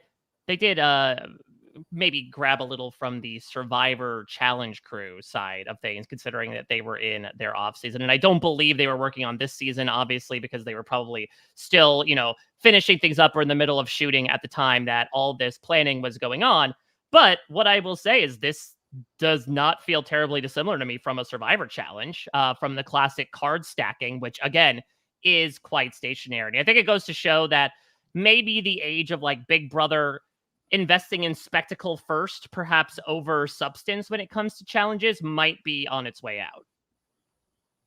maybe grab a little from the Survivor Challenge crew side of things, considering that they were in their off season. And I don't believe they were working on this season, obviously, because they were probably still, finishing things up or in the middle of shooting at the time that all this planning was going on. But what I will say is this does not feel terribly dissimilar to me from a Survivor Challenge, from the classic card stacking, which again is quite stationary. I think it goes to show that maybe the age of like Big Brother investing in spectacle first, perhaps over substance when it comes to challenges, might be on its way out.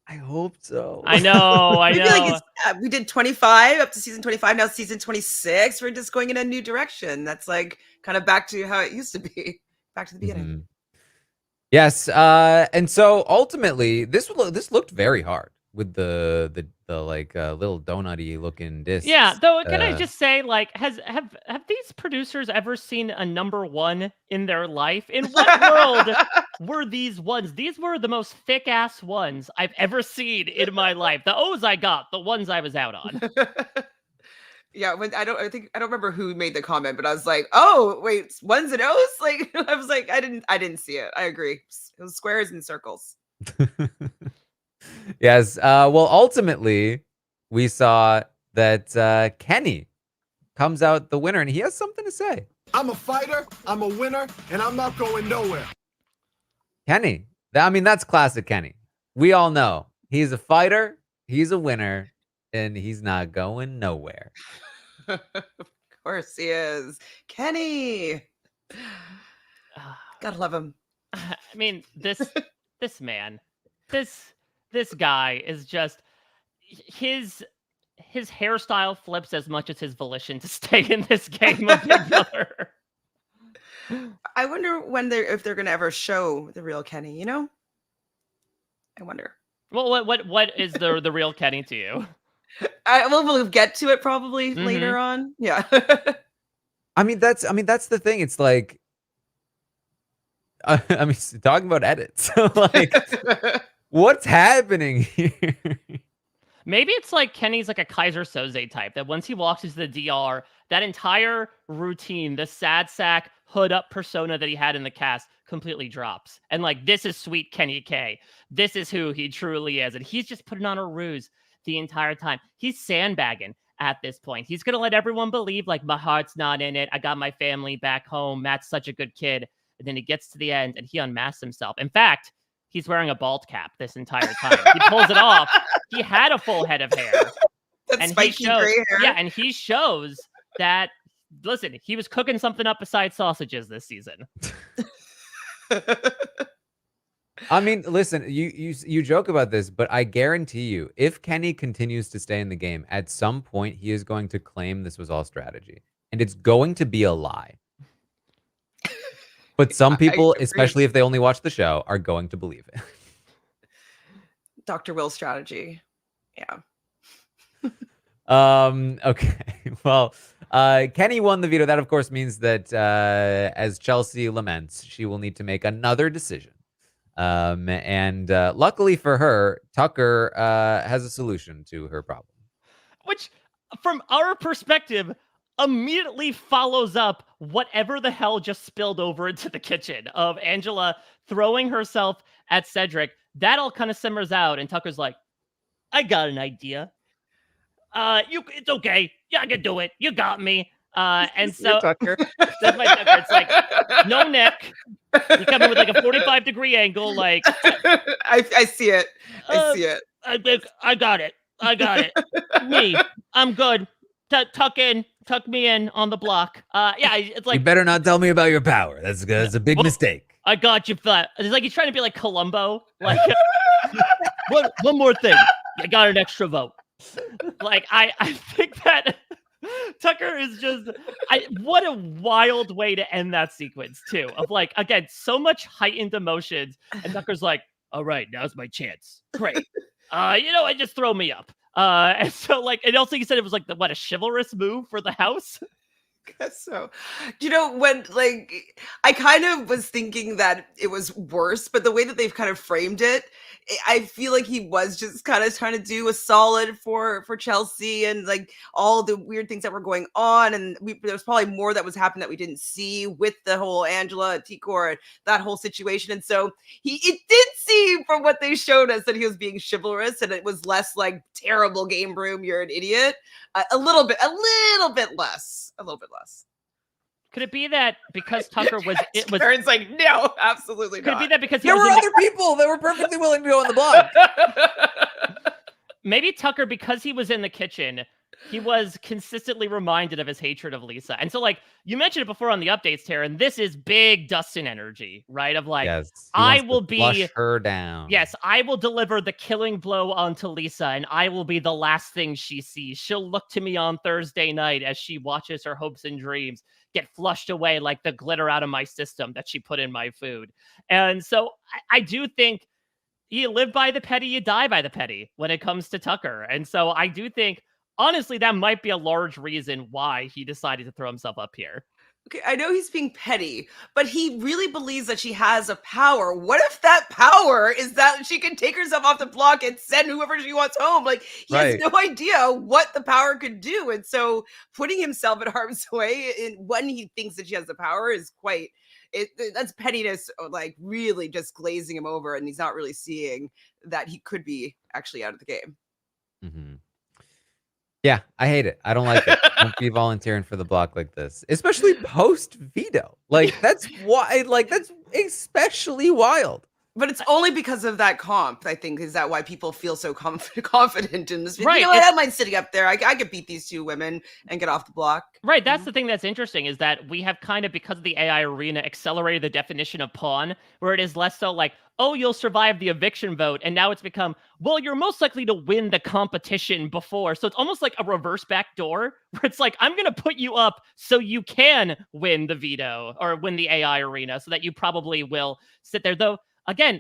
I hope so. I know. Like we did 25 up to season 25. Now season 26. We're just going in a new direction. That's like kind of back to how it used to be, back to the beginning. Mm-hmm. Yes. And so ultimately, this looked very hard. with the like little donutty looking discs. Yeah, though, can I just say, like, have these producers ever seen a number one in their life? In what world were these ones? These were the most thick ass ones I've ever seen in my life. The O's I got, the ones I was out on. Yeah, when I don't remember who made the comment, but I was like, oh wait, ones and O's? Like I was like, I didn't see it. I agree. It was squares and circles. Yes. Well, ultimately, we saw that Kenny comes out the winner, and he has something to say. I'm a fighter, I'm a winner, and I'm not going nowhere. Kenny. I mean, that's classic Kenny. We all know he's a fighter, he's a winner, and he's not going nowhere. Of course he is. Kenny. Gotta love him. I mean, this man, this guy is just his hairstyle flips as much as his volition to stay in this game of Big Brother. I wonder if they're gonna ever show the real Kenny, you know? I wonder. Well, what is the real Kenny to you? We'll get to it probably later on. Yeah. I mean, that's the thing. It's like, I mean, talking about edits. So like, what's happening here? Maybe it's like Kenny's like a Kaiser Soze type, that once he walks into the DR, that entire routine, the sad sack hood up persona that he had in the cast completely drops. And like, this is sweet Kenny K. This is who he truly is. And he's just putting on a ruse the entire time. He's sandbagging at this point. He's going to let everyone believe like, my heart's not in it. I got my family back home. Matt's such a good kid. And then he gets to the end and he unmasks himself. In fact, he's wearing a bald cap this entire time. He pulls it off. He had a full head of hair. That and spiky he shows, gray hair. Yeah, and he shows that, listen, he was cooking something up besides sausages this season. I mean, listen, you joke about this, but I guarantee you, if Kenny continues to stay in the game, at some point he is going to claim this was all strategy, and it's going to be a lie. But some people, especially if they only watch the show, are going to believe it. Dr. Will's strategy. Yeah. Okay. Well, Kenny won the veto. That, of course, means that as Chelsea laments, she will need to make another decision. And luckily for her, Tucker has a solution to her problem. Which, from our perspective, immediately follows up whatever the hell just spilled over into the kitchen of Angela throwing herself at Cedric. That all kind of simmers out, and Tucker's like, I got an idea. It's okay. Yeah, I can do it. You got me. And so Tucker. That's my Tucker. It's like, no neck. You come in with like a 45-degree angle. Like, I see it. I see it. I got it. Me. I'm good. Tuck me in on the block. Yeah, it's like, you better not tell me about your power. That's a big mistake. I got you flat. It's like he's trying to be like Columbo. Like, one more thing. I got an extra vote. Like, I think that Tucker is just, what a wild way to end that sequence too. Of like, again, so much heightened emotions, and Tucker's like, all right, now's my chance. Great. Just throw me up. And so like, and also you said it was like a chivalrous move for the house. Guess so. When like I kind of was thinking that it was worse, but the way that they've kind of framed it, I feel like he was just kind of trying to do a solid for Chelsea and like all the weird things that were going on, and there was probably more that was happening that we didn't see with the whole Angela and Tikor and that whole situation. And so it did seem from what they showed us that he was being chivalrous, and it was less like terrible game room, you're an idiot. A little bit less. Could it be that because Tucker was... Karen's like, no, absolutely not. Could it be that because there were other people that were perfectly willing to go on the block? Maybe Tucker, because he was in the kitchen, he was consistently reminded of his hatred of Lisa. And so, like, you mentioned it before on the updates, Taran, this is big Dustin energy, right? Of like, yes, I will flush her down. Yes, I will deliver the killing blow onto Lisa, and I will be the last thing she sees. She'll look to me on Thursday night as she watches her hopes and dreams get flushed away like the glitter out of my system that she put in my food. And so I do think you live by the petty, you die by the petty when it comes to Tucker. And so I do think, honestly, that might be a large reason why he decided to throw himself up here. Okay, I know he's being petty, but he really believes that she has a power. What if that power is that she can take herself off the block and send whoever she wants home? Like, he has no idea what the power could do. And so putting himself in harm's way when he thinks that she has the power is quite, that's pettiness, like really just glazing him over. And he's not really seeing that he could be actually out of the game. Mm-hmm. Yeah, I hate it. I don't like it. Don't be volunteering for the block like this, especially post veto. Like that's why. Like that's especially wild. But it's only because of that comp, I think, is that why people feel so confident in this. Right. You know, I don't mind sitting up there. I could beat these two women and get off the block. Right. That's the thing that's interesting is that we have kind of, because of the AI arena, accelerated the definition of pawn, where it is less so like, oh, you'll survive the eviction vote. And now it's become, well, you're most likely to win the competition before. So it's almost like a reverse backdoor where it's like, I'm going to put you up so you can win the veto or win the AI arena so that you probably will sit there. Though, again,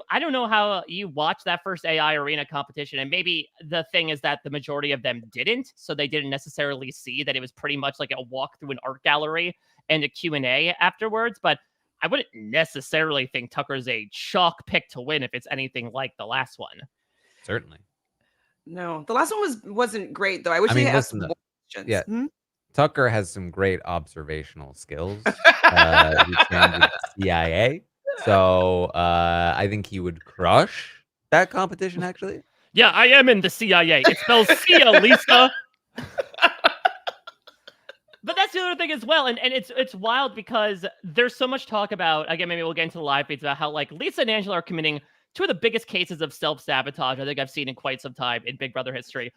I don't know how you watched that first AI arena competition, and maybe the thing is that the majority of them didn't, so they didn't necessarily see that it was pretty much like a walk through an art gallery and a Q&A afterwards, but I wouldn't necessarily think Tucker's a chalk pick to win if it's anything like the last one. Certainly. No, the last one wasn't great, though. I wish they had some more questions. Yeah. Tucker has some great observational skills. He trained with the CIA. So I think he would crush that competition, actually. Yeah, I am in the CIA. It spells Sia, Lisa. But that's the other thing as well. And it's wild because there's so much talk about, again, maybe we'll get into the live feeds about how like Lisa and Angela are committing two of the biggest cases of self-sabotage I think I've seen in quite some time in Big Brother history.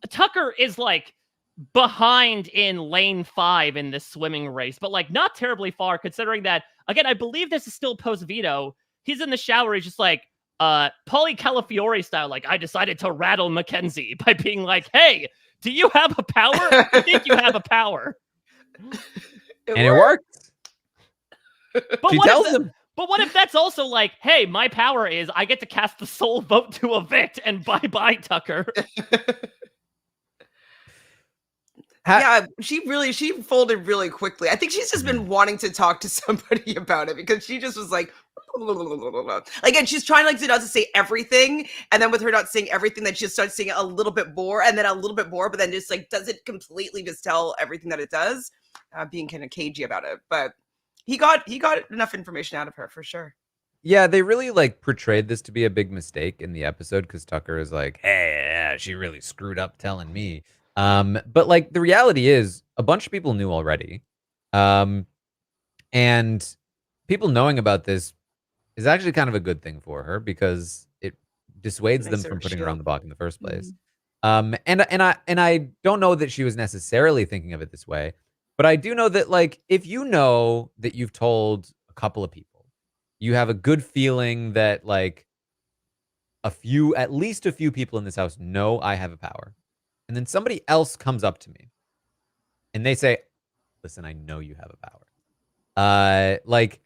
Tucker is like behind in lane 5 in this swimming race, but like not terribly far considering that, again, I believe this is still post-veto. He's in the shower. He's just like, Paulie Calafiore style, like, I decided to rattle Mackenzie by being like, hey, do you have a power? I think you have a power. It worked. But she tells him. But what if that's also like, hey, my power is I get to cast the soul vote to evict and bye-bye, Tucker. Yeah, she folded really quickly. I think she's just been wanting to talk to somebody about it because she just was like, and she's trying like not to say everything, and then with her not saying everything, then she just starts saying a little bit more, and then a little bit more, but then just like doesn't completely just tell everything that it does, being kind of cagey about it. But he got enough information out of her for sure. Yeah, they really like portrayed this to be a big mistake in the episode because Tucker is like, hey, yeah, she really screwed up telling me. But like the reality is a bunch of people knew already. And people knowing about this is actually kind of a good thing for her because it dissuades them from putting her on the block in the first place. And I don't know that she was necessarily thinking of it this way, but I do know that like if you know that you've told a couple of people, you have a good feeling that like at least a few people in this house know I have a power. And then somebody else comes up to me and they say, listen, I know you have a power. Like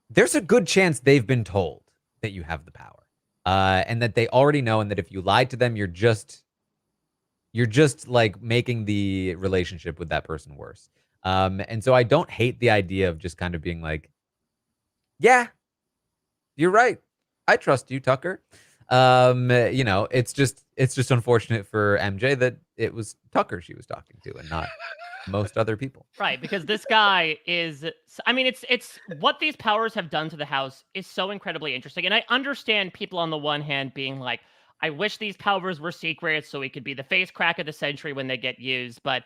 there's a good chance they've been told that you have the power. And that they already know, and that if you lied to them, you're just like making the relationship with that person worse. And so I don't hate the idea of just kind of being like, yeah, you're right. I trust you, Tucker. You know, it's just unfortunate for MJ that it was Tucker she was talking to and not most other people. Right, because this guy is, I mean, it's what these powers have done to the house is so incredibly interesting. And I understand people on the one hand being like, I wish these powers were secret so we could be the face crack of the century when they get used. But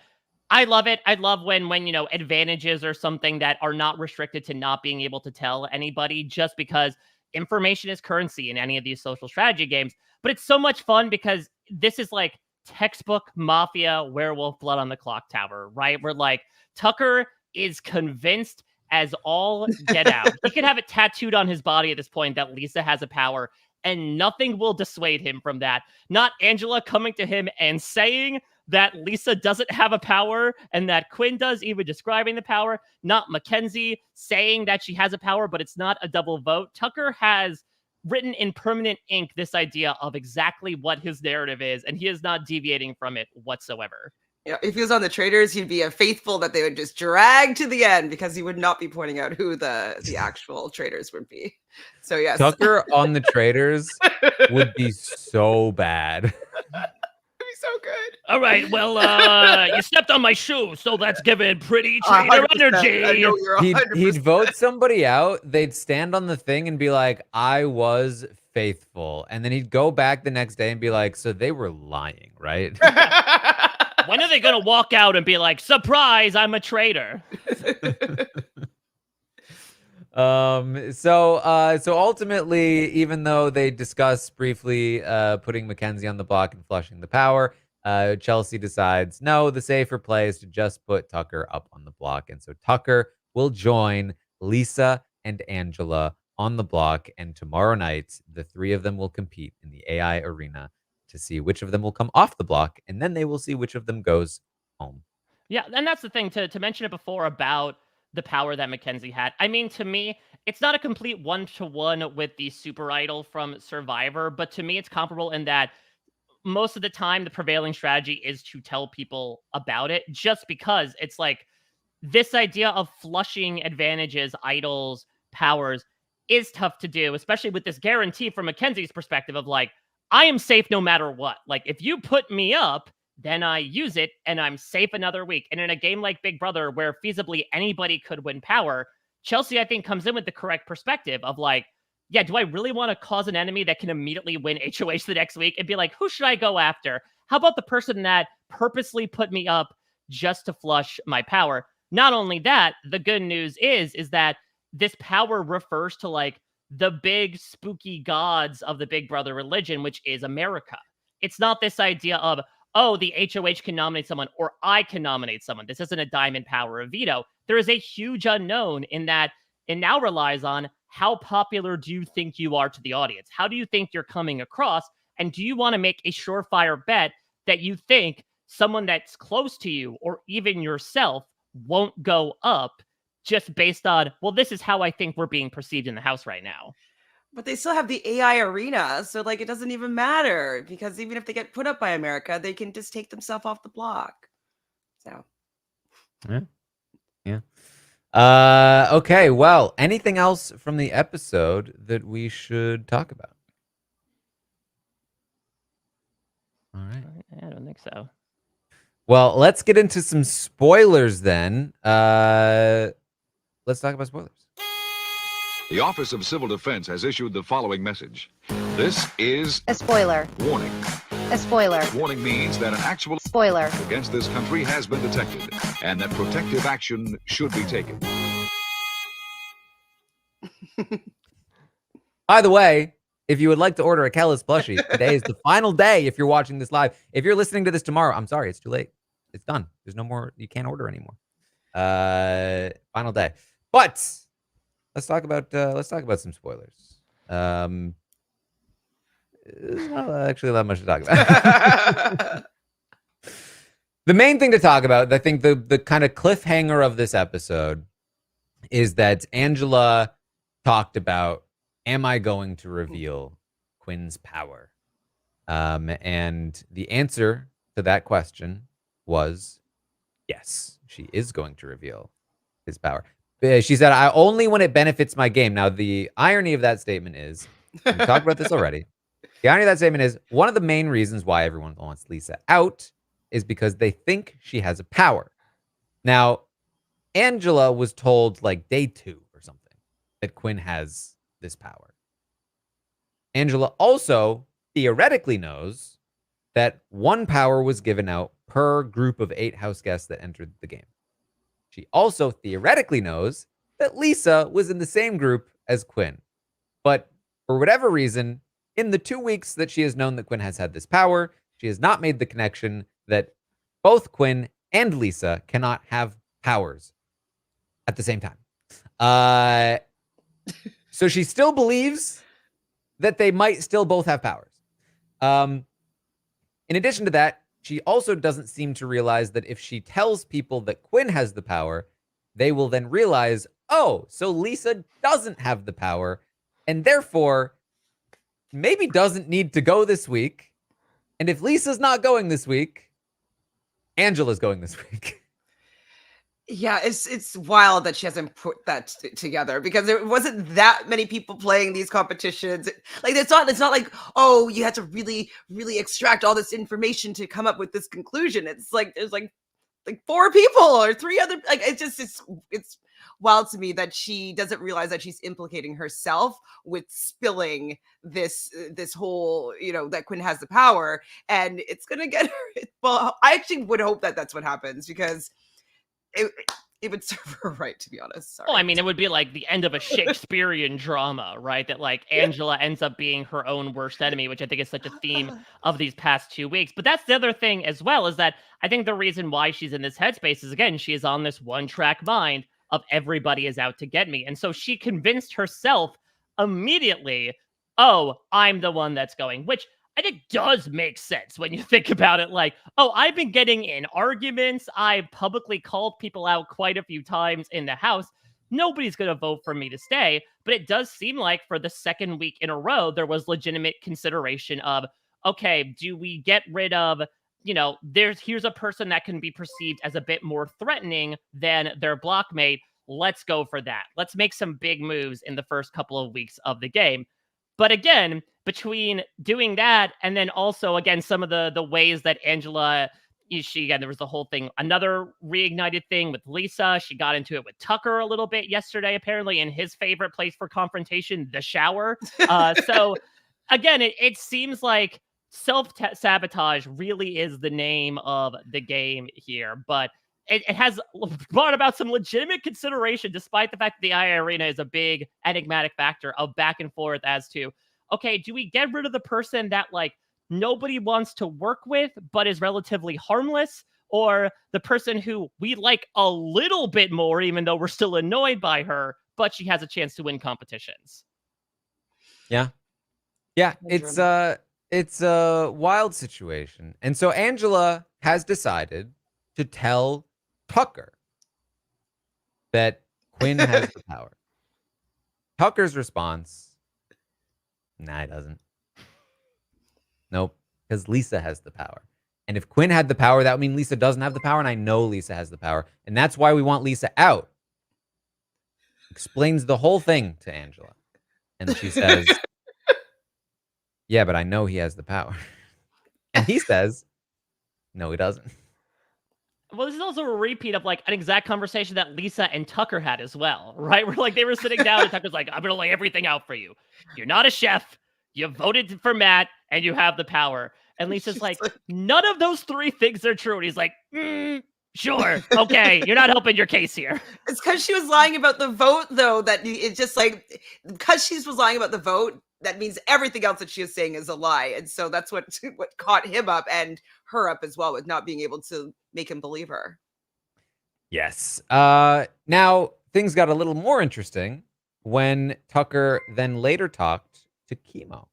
I love it. I love when, you know, advantages are something that are not restricted to not being able to tell anybody just because information is currency in any of these social strategy games. But it's so much fun because this is like textbook mafia werewolf blood on the clock tower, right? Where like Tucker is convinced as all get out. He could have it tattooed on his body at this point that Lisa has a power and nothing will dissuade him from that. Not Angela coming to him and saying that Lisa doesn't have a power and that Quinn does, even describing the power. Not Mackenzie saying that she has a power, but it's not a double vote. Tucker has written in permanent ink this idea of exactly what his narrative is, and he is not deviating from it whatsoever. Yeah, if he was on the traitors, he'd be a faithful that they would just drag to the end because he would not be pointing out who the actual traitors would be. So yes, Tucker on the traitors would be so bad. It'd be so good. All right, well, you stepped on my shoe, so that's giving pretty traitor 100%. energy. I know you're 100%. He'd vote somebody out. They'd stand on the thing and be like, I was faithful. And then he'd go back the next day and be like, so they were lying, right? When are they going to walk out and be like, surprise, I'm a traitor? So ultimately, even though they discuss briefly putting Mackenzie on the block and flushing the power, Chelsea decides, no, the safer play is to just put Tucker up on the block. And so Tucker will join Lisa and Angela on the block. And tomorrow night, the three of them will compete in the AI arena to see which of them will come off the block. And then they will see which of them goes home. Yeah, and that's the thing, to mention it before about the power that Mackenzie had. I mean, to me, it's not a complete one-to-one with the super idol from Survivor, but to me, it's comparable in that most of the time, the prevailing strategy is to tell people about it, just because it's like this idea of flushing advantages, idols, powers is tough to do, especially with this guarantee from Mackenzie's perspective of like, I am safe no matter what. Like, if you put me up, then I use it and I'm safe another week. And in a game like Big Brother, where feasibly anybody could win power, Chelsea, I think, comes in with the correct perspective of like, yeah, do I really want to cause an enemy that can immediately win HOH the next week and be like, who should I go after? How about the person that purposely put me up just to flush my power? Not only that, the good news is that this power refers to like the big spooky gods of the Big Brother religion, which is America. It's not this idea of, oh, the HOH can nominate someone or I can nominate someone. This isn't a diamond power of veto. There is a huge unknown in that it now relies on how popular do you think you are to the audience? How do you think you're coming across? And do you want to make a surefire bet that you think someone that's close to you or even yourself won't go up just based on, well, this is how I think we're being perceived in the house right now? But they still have the AI arena, so like it doesn't even matter because even if they get put up by America, they can just take themselves off the block. So, yeah. Okay, well, anything else from the episode that we should talk about? All right. I don't think so. Well, let's get into some spoilers then. Let's talk about spoilers. The Office of Civil Defense has issued the following message. This is A spoiler. warning. A spoiler. Warning means that an actual Spoiler. against this country has been detected and that protective action should be taken. By the way, if you would like to order a Kellis plushie, today is the final day if you're watching this live. If you're listening to this tomorrow, I'm sorry, it's too late. It's done. There's no more. You can't order anymore. Final day. But let's talk about some spoilers. There's not actually that much to talk about. The main thing to talk about, I think the kind of cliffhanger of this episode is that Angela talked about, am I going to reveal Quinn's power? And the answer to that question was yes, she is going to reveal his power. She said, I only when it benefits my game. Now, the irony of that statement is, we talked about this already. The irony of that statement is one of the main reasons why everyone wants Lisa out is because they think she has a power. Now, Angela was told like day 2 or something that Quinn has this power. Angela also theoretically knows that one power was given out per group of 8 house guests that entered the game. She also theoretically knows that Lisa was in the same group as Quinn. But for whatever reason, in the 2 weeks that she has known that Quinn has had this power, she has not made the connection that both Quinn and Lisa cannot have powers at the same time. So she still believes that they might still both have powers. In addition to that, she also doesn't seem to realize that if she tells people that Quinn has the power, they will then realize, oh, so Lisa doesn't have the power. And therefore, maybe doesn't need to go this week. And if Lisa's not going this week, Angela's going this week. Yeah, it's wild that she hasn't put that together, because there wasn't that many people playing these competitions. Like it's not like, oh, you had to really extract all this information to come up with this conclusion. It's like there's like 4 people or 3 other, like it's wild to me that she doesn't realize that she's implicating herself with spilling this whole, that Quinn has the power, and it's gonna get her. Well, I actually would hope that that's what happens, because it would serve her right, to be honest. Sorry. Well, I mean, it would be like the end of a Shakespearean drama, right? That like Angela ends up being her own worst enemy, which I think is such a theme of these past 2 weeks. But that's the other thing as well, is that I think the reason why she's in this headspace is, again, she is on this one-track mind of everybody is out to get me. And so she convinced herself immediately, oh, I'm the one that's going, which I think does make sense when you think about it. Like, oh, I've been getting in arguments. I've publicly called people out quite a few times in the house. Nobody's going to vote for me to stay. But it does seem like for the second week in a row, there was legitimate consideration of, okay, do we get rid of, here's a person that can be perceived as a bit more threatening than their blockmate. Let's go for that. Let's make some big moves in the first couple of weeks of the game. But again, between doing that and then also, again, some of the ways that Angela, there was the whole thing, another reignited thing with Lisa. She got into it with Tucker a little bit yesterday, apparently, in his favorite place for confrontation, the shower. So again, it seems like self-sabotage really is the name of the game here. But it has brought about some legitimate consideration, despite the fact that the IA Arena is a big enigmatic factor of back and forth as to, okay, do we get rid of the person that like nobody wants to work with but is relatively harmless, or the person who we like a little bit more even though we're still annoyed by her, but she has a chance to win competitions? Yeah, it's a wild situation. And so Angela has decided to tell Tucker that Quinn has the power. Tucker's response, nah, he doesn't. Nope, because Lisa has the power. And if Quinn had the power, that would mean Lisa doesn't have the power, and I know Lisa has the power. And that's why we want Lisa out. Explains the whole thing to Angela. And she says, yeah, but I know he has the power. And he says, no, he doesn't. Well, this is also a repeat of like an exact conversation that Lisa and Tucker had as well, right? Where like they were sitting down and Tucker's like, I'm going to lay everything out for you. You're not a chef. You voted for Matt and you have the power. And Lisa's like, none of those 3 things are true. And he's like, sure. Okay. You're not helping your case here. It's because she was lying about the vote, though, that it's just like, because she was lying about the vote, that means everything else that she is saying is a lie. And so that's what caught him up and her up as well, with not being able to make him believe her. Yes. Now, things got a little more interesting when Tucker then later talked to Chemo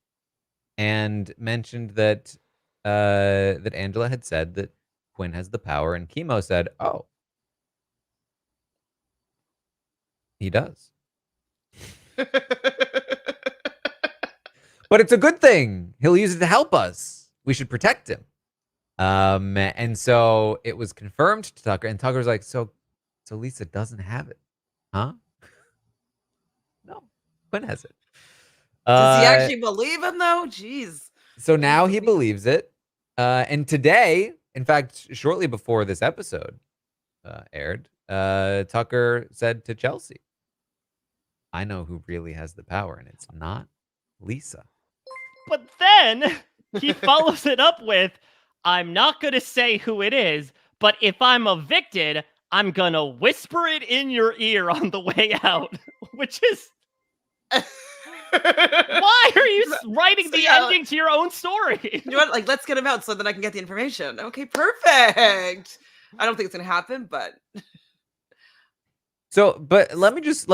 and mentioned that that Angela had said that Quinn has the power, and Chemo said, oh, he does. But it's a good thing. He'll use it to help us. We should protect him. And so it was confirmed to Tucker, and Tucker's like, so Lisa doesn't have it, huh? No, Quinn has it. Does he actually believe him, though? Jeez. So now he believes it. And today, in fact, shortly before this episode aired, Tucker said to Chelsea, I know who really has the power, and it's not Lisa. But then he follows it up with, I'm not going to say who it is, but if I'm evicted, I'm going to whisper it in your ear on the way out, which is... Why are you writing the ending to your own story? You know what? Like, let's get him out so then I can get the information. Okay, perfect. I don't think it's going to happen, but... So, but let me just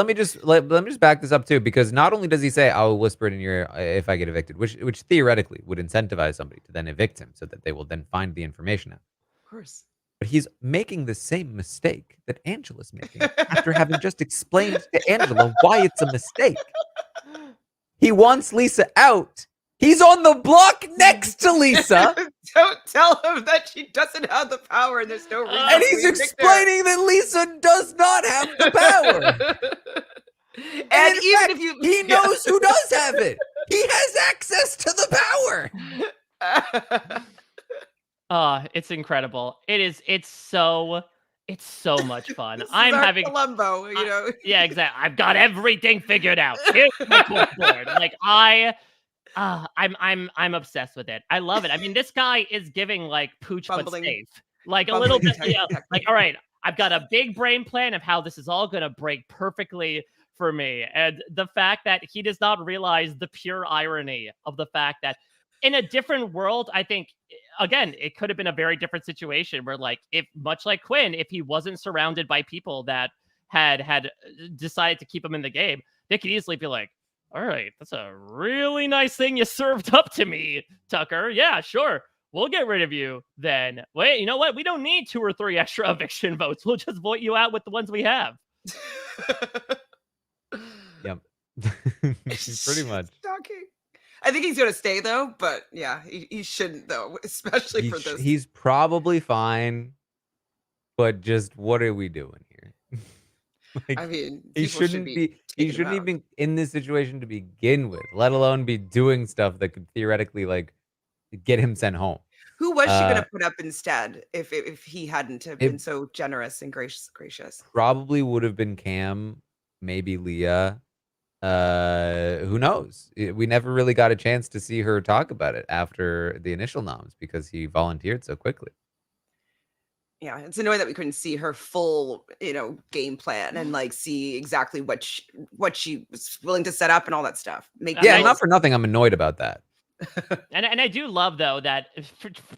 back this up too, because not only does he say I'll whisper it in your ear if I get evicted, which theoretically would incentivize somebody to then evict him so that they will then find the information out. Of course. But he's making the same mistake that Angela's making after having just explained to Angela why it's a mistake. He wants Lisa out He's on the block next to Lisa. Don't tell him that she doesn't have the power and there's no reason. And he's to evict her. explaining that Lisa does not have the power. And in even fact, if you, he knows who does have it. He has access to the power. It's incredible. It's so much fun. This I'm is our having Columbo, you know. Yeah, exactly. I've got everything figured out. Here's my board. Like I'm obsessed with it. I love it. I mean, this guy is giving like pooch but Bumbling- safe. Like a little bit, bumbling like, all right, I've got a big brain plan of how this is all gonna break perfectly for me. And the fact that he does not realize the pure irony of the fact that in a different world, I think, again, it could have been a very different situation where, like, if much like Quinn, if he wasn't surrounded by people that had decided to keep him in the game, they could easily be like, all right, that's a really nice thing you served up to me, Tucker. Yeah, sure. We'll get rid of you then. Wait, you know what? We don't need 2 or 3 extra eviction votes. We'll just vote you out with the ones we have. Yep. Pretty much. Shocking. I think he's going to stay, though. But yeah, he shouldn't, though, especially for this. He's probably fine. But just what are we doing here? Like, I mean, he people shouldn't should be. He shouldn't even in this situation to begin with, let alone be doing stuff that could theoretically like get him sent home. Who was she going to put up instead if he hadn't have been so generous and gracious? Probably would have been Cam, maybe Leah. Who knows? We never really got a chance to see her talk about it after the initial noms because he volunteered so quickly. Yeah, it's annoying that we couldn't see her full, game plan and like see exactly what she was willing to set up and all that stuff. Not for nothing. I'm annoyed about that. And I do love though that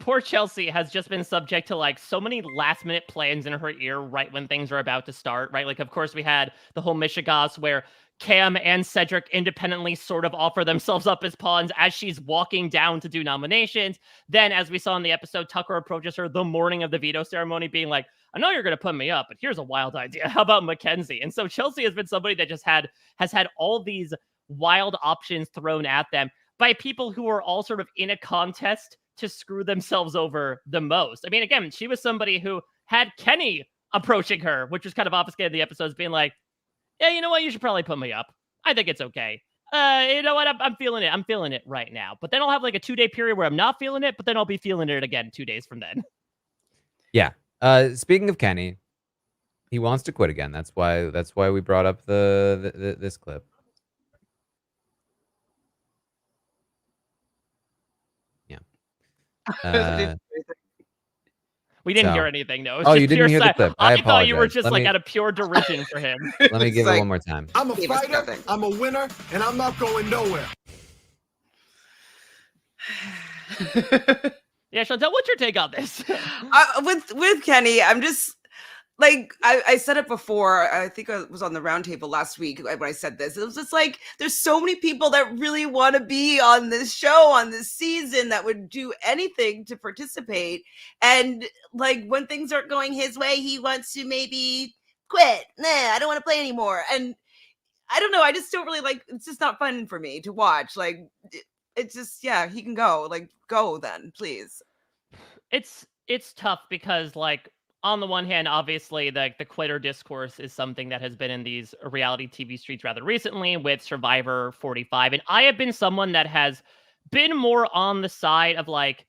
poor Chelsea has just been subject to like so many last minute plans in her ear right when things are about to start, right? Like, of course, we had the whole Michigas where Cam and Cedric independently sort of offer themselves up as pawns as she's walking down to do nominations. Then, as we saw in the episode, Tucker approaches her the morning of the veto ceremony being like, I know you're going to put me up, but here's a wild idea. How about Mackenzie? And so Chelsea has been somebody that just has had all these wild options thrown at them by people who are all sort of in a contest to screw themselves over the most. I mean, again, she was somebody who had Kenny approaching her, which was kind of obfuscated in the episodes, being like, yeah, you know what? You should probably put me up. I think it's okay. You know what? I'm feeling it. I'm feeling it right now. But then I'll have like a 2-day period where I'm not feeling it, but then I'll be feeling it again 2 days from then. Yeah. Speaking of Kenny, he wants to quit again. That's why we brought up this clip. Yeah. We didn't hear anything, though. Oh, you didn't hear the clip. I thought you were apologize. just out of pure derision for him. Let me give it one more time. I'm a fighter, I'm a winner, and I'm not going nowhere. Yeah, Chantele, what's your take on this? With Kenny, I'm just like I said it before. I think I was on the roundtable last week when I said this. It was just like there's so many people that really want to be on this show, on this season, that would do anything to participate. And like when things aren't going his way, he wants to maybe quit. Nah, I don't want to play anymore. And I don't know. I just don't really like. It's just not fun for me to watch. Like it's just he can go. Like go then, please. It's tough because like. On the one hand, obviously, the quitter discourse is something that has been in these reality TV streets rather recently with Survivor 45. And I have been someone that has been more on the side of like,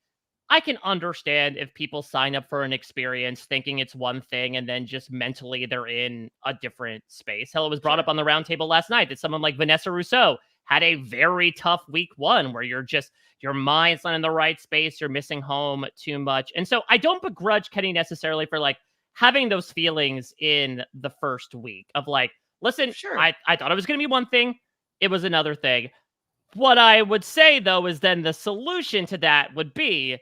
I can understand if people sign up for an experience thinking it's one thing and then just mentally they're in a different space. Hell, it was brought up on the roundtable last night that someone like Vanessa Rousseau had a very tough week 1 where your mind's not in the right space. You're missing home too much. And so I don't begrudge Kenny necessarily for like having those feelings in the first week of like, listen, sure. I thought it was going to be one thing. It was another thing. What I would say though, is then the solution to that would be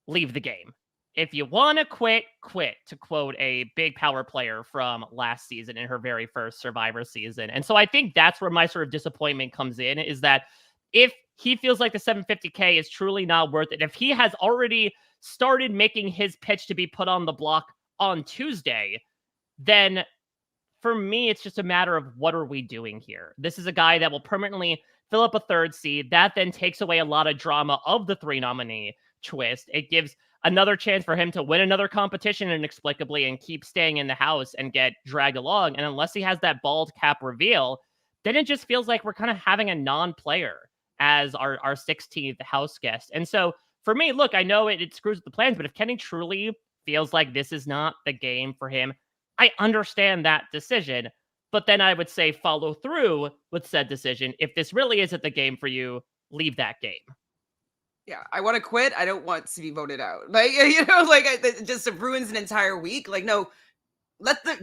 leave the game. If you want to quit, to quote a big power player from last season in her very first Survivor season. And so I think that's where my sort of disappointment comes in, is that if he feels like the 750K is truly not worth it, if he has already started making his pitch to be put on the block on Tuesday, then for me, it's just a matter of what are we doing here? This is a guy that will permanently fill up a 3rd seed. That then takes away a lot of drama of the 3 nominee twist. It gives another chance for him to win another competition inexplicably and keep staying in the house and get dragged along. And unless he has that bald cap reveal, then it just feels like we're kind of having a non-player as our 16th house guest. And so for me, look, I know it screws with the plans, but if Kenny truly feels like this is not the game for him, I understand that decision. But then I would say follow through with said decision. If this really isn't the game for you, leave that game. Yeah, I want to quit. I don't want to be voted out. Like, it just ruins an entire week. Like, no,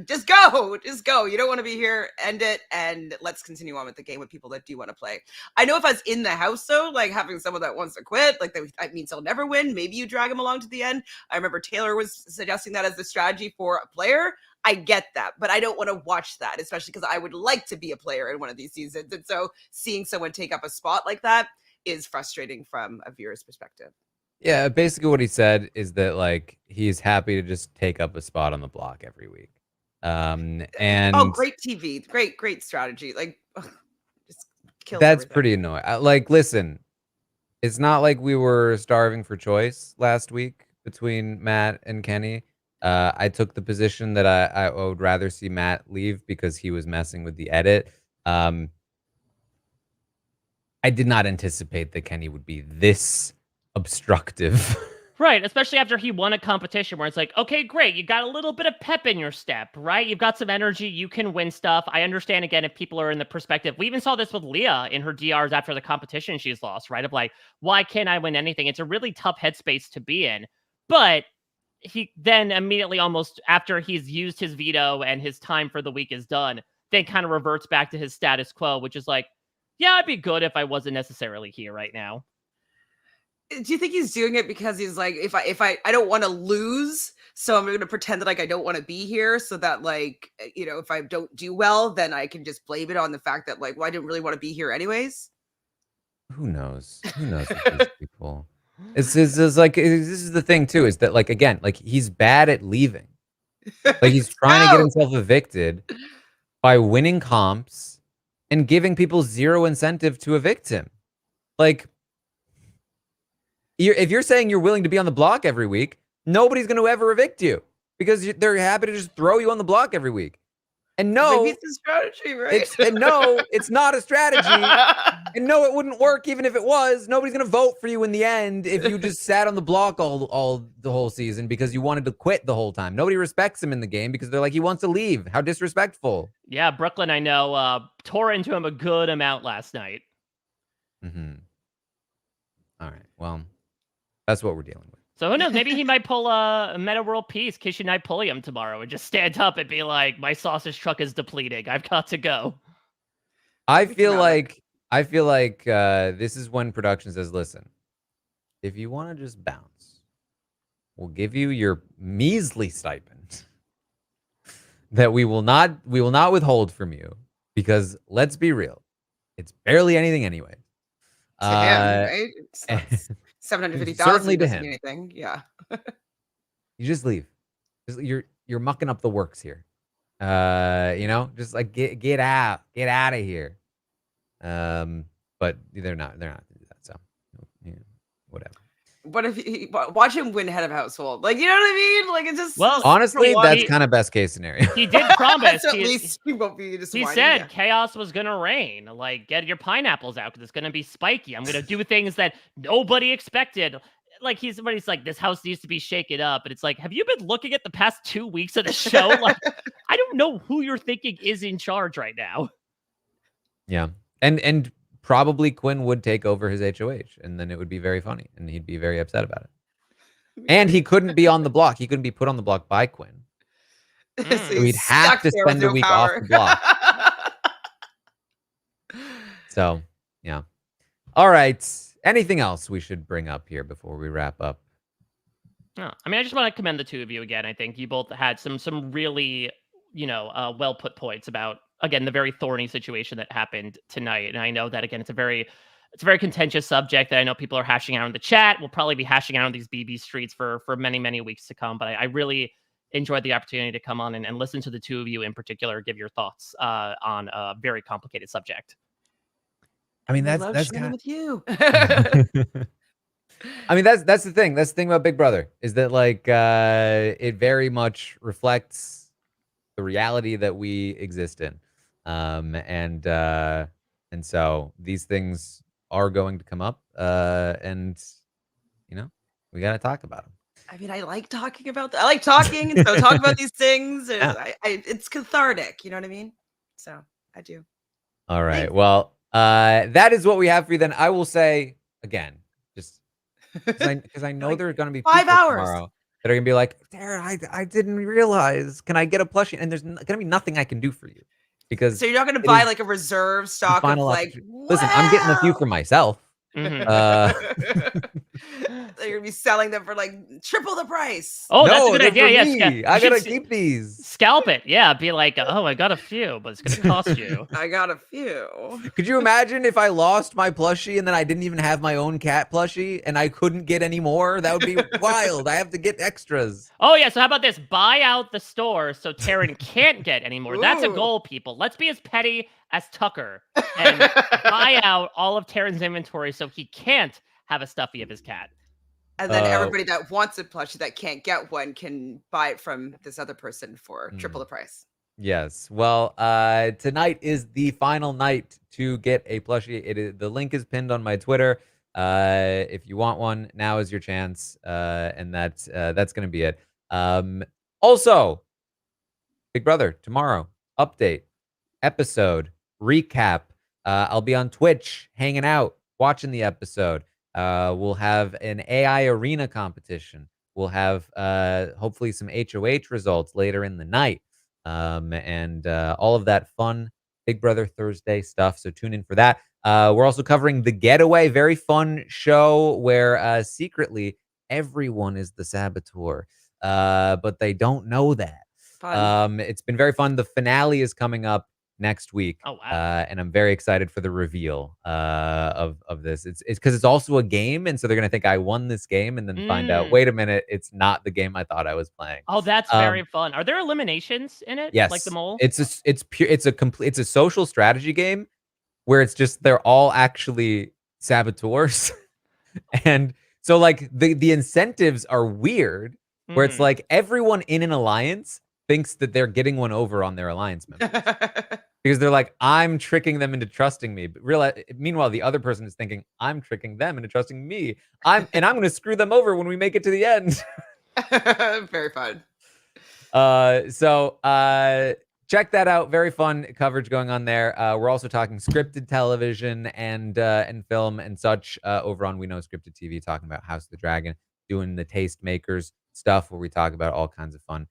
just go. You don't want to be here. End it, and let's continue on with the game with people that do want to play. I know if I was in the house, though, like having someone that wants to quit, like that means they'll never win. Maybe you drag them along to the end. I remember Taylor was suggesting that as the strategy for a player. I get that, but I don't want to watch that, especially because I would like to be a player in one of these seasons. And so seeing someone take up a spot like that is frustrating from a viewer's perspective. Yeah, basically what he said is that like he's happy to just take up a spot on the block every week. And Great TV, great strategy. Like, just kills that's everything. pretty annoying. Like, listen, it's not like we were starving for choice last week between Matt and Kenny. I took the position that I would rather see Matt leave because he was messing with the edit. I did not anticipate that Kenny would be this obstructive. Right, especially after he won a competition where it's like, okay, great, you got a little bit of pep in your step, right? You've got some energy, you can win stuff. I understand, again, if people are in the perspective. We even saw this with Leah in her DRs after the competition she's lost, right? Of like, why can't I win anything? It's a really tough headspace to be in. But he then immediately, almost after he's used his veto and his time for the week is done, then kind of reverts back to his status quo, which is like, yeah, I'd be good if I wasn't necessarily here right now. Do you think he's doing it because he's like, if I don't want to lose, so I'm going to pretend that like I don't want to be here, so that like, if I don't do well, then I can just blame it on the fact that like, well, I didn't really want to be here anyways. Who knows? Who knows with these people? It's like this is the thing too, is that like again, like he's bad at leaving. Like he's trying to get himself evicted by winning comps and giving people zero incentive to evict him. Like, if you're saying you're willing to be on the block every week, nobody's going to ever evict you because they're happy to just throw you on the block every week. And no, maybe it's a strategy, right? It's not a strategy. And no, it wouldn't work even if it was. Nobody's going to vote for you in the end if you just sat on the block all the whole season because you wanted to quit the whole time. Nobody respects him in the game because they're like, he wants to leave. How disrespectful. Yeah, Brooklyn, I know, tore into him a good amount last night. Mm-hmm. All right, well, that's what we're dealing with. So who knows? Maybe he might pull a Meta World Peace, Kishi Knight Pulliam tomorrow and just stand up and be like, my sausage truck is depleting. I've got to go. I feel like this is when production says, listen, if you want to just bounce, we'll give you your measly stipend that we will not withhold from you because let's be real, it's barely anything anyway. To him, right? It's $750,000 certainly to doesn't him. mean anything. Yeah. You just leave. You're mucking up the works here. Just like get out of here. But they're not to do that. So yeah, whatever. What if watch him win head of household? Like, you know what I mean? Like, it's just, well, honestly, that's kind of best case scenario. He did promise. at least he won't be just he said chaos was gonna reign. Like, get your pineapples out because it's gonna be spiky. I'm gonna do things that nobody expected. Like, he's like, this house needs to be shaken up. And it's like, have you been looking at the past 2 weeks of the show? Like, I don't know who you're thinking is in charge right now. Yeah. And probably Quinn would take over his HOH, and then it would be very funny, and he'd be very upset about it. And he couldn't be on the block. He couldn't be put on the block by Quinn. So he'd have to spend a week off the block. So, yeah. All right. Anything else we should bring up here before we wrap up? No, I mean, I just want to commend the two of you again. I think you both had some really, well put points about, again, the very thorny situation that happened tonight. And I know that, again, it's a very contentious subject that I know people are hashing out in the chat. We'll probably be hashing out on these BB streets for many, many weeks to come. But I really enjoyed the opportunity to come on and listen to the two of you in particular give your thoughts on a very complicated subject. I mean, We that's love that's sharing kind. with you. I mean, that's the thing. That's the thing about Big Brother is that like it very much reflects the reality that we exist in, and so these things are going to come up, and you know we got to talk about them. I mean, I like talking about I like talking, and so talk about these things. Yeah. It's cathartic. You know what I mean? So I do. All right. Thanks. Well, that is what we have for you. Then I will say again, just because I know Like, there are going to be 5 people hours. tomorrow that are going to be like, Darren, I didn't realize. Can I get a plushie? And there's going to be nothing I can do for you because So you're not going to it buy is like a reserve the stock of final like, opportunity. Listen, I'm getting a few for myself. Mhm. So you're gonna be selling them for like triple the price. Oh, that's a No, good they're idea. for Yeah, me. I gotta keep these. scalp it. Yeah, be like, oh, I got a few, but it's gonna cost you. I got a few. Could you imagine if I lost my plushie and then I didn't even have my own cat plushie and I couldn't get any more? That would be wild. I have to get extras. Oh yeah, so how about this? Buy out the store so Taran can't get any more. That's a Ooh. goal, people. Let's be as petty as Tucker and buy out all of Taran's inventory so he can't have a stuffy of his cat. And then everybody that wants a plushie that can't get one can buy it from this other person for triple the price. Yes. Well, tonight is the final night to get a plushie. The link is pinned on my Twitter. If you want one, now is your chance. And that's gonna be it. Also, Big Brother tomorrow update episode recap. I'll be on Twitch hanging out, watching the episode. We'll have an AI arena competition. We'll have hopefully some HOH results later in the night. And all of that fun Big Brother Thursday stuff. So tune in for that. We're also covering The Getaway, very fun show where secretly everyone is the saboteur, but they don't know that. Fun. It's been very fun. The finale is coming up next week. Oh, wow. And I'm very excited for the reveal of this. It's because it's also a game, and so they're gonna think I won this game, and then find out, wait a minute, it's not the game I thought I was playing. Oh, that's very fun. Are there eliminations in it? Yes, Like the mole? it's a social strategy game where it's just they're all actually saboteurs, and so like the incentives are weird, where it's like everyone in an alliance thinks that they're getting one over on their alliance members. Because they're like, I'm tricking them into trusting me. But meanwhile, the other person is thinking, I'm tricking them into trusting me. I'm going to screw them over when we make it to the end. Very fun. So check that out. Very fun coverage going on there. We're also talking scripted television and film and such over on We Know Scripted TV, talking about House of the Dragon, doing the Tastemakers stuff where we talk about all kinds of fun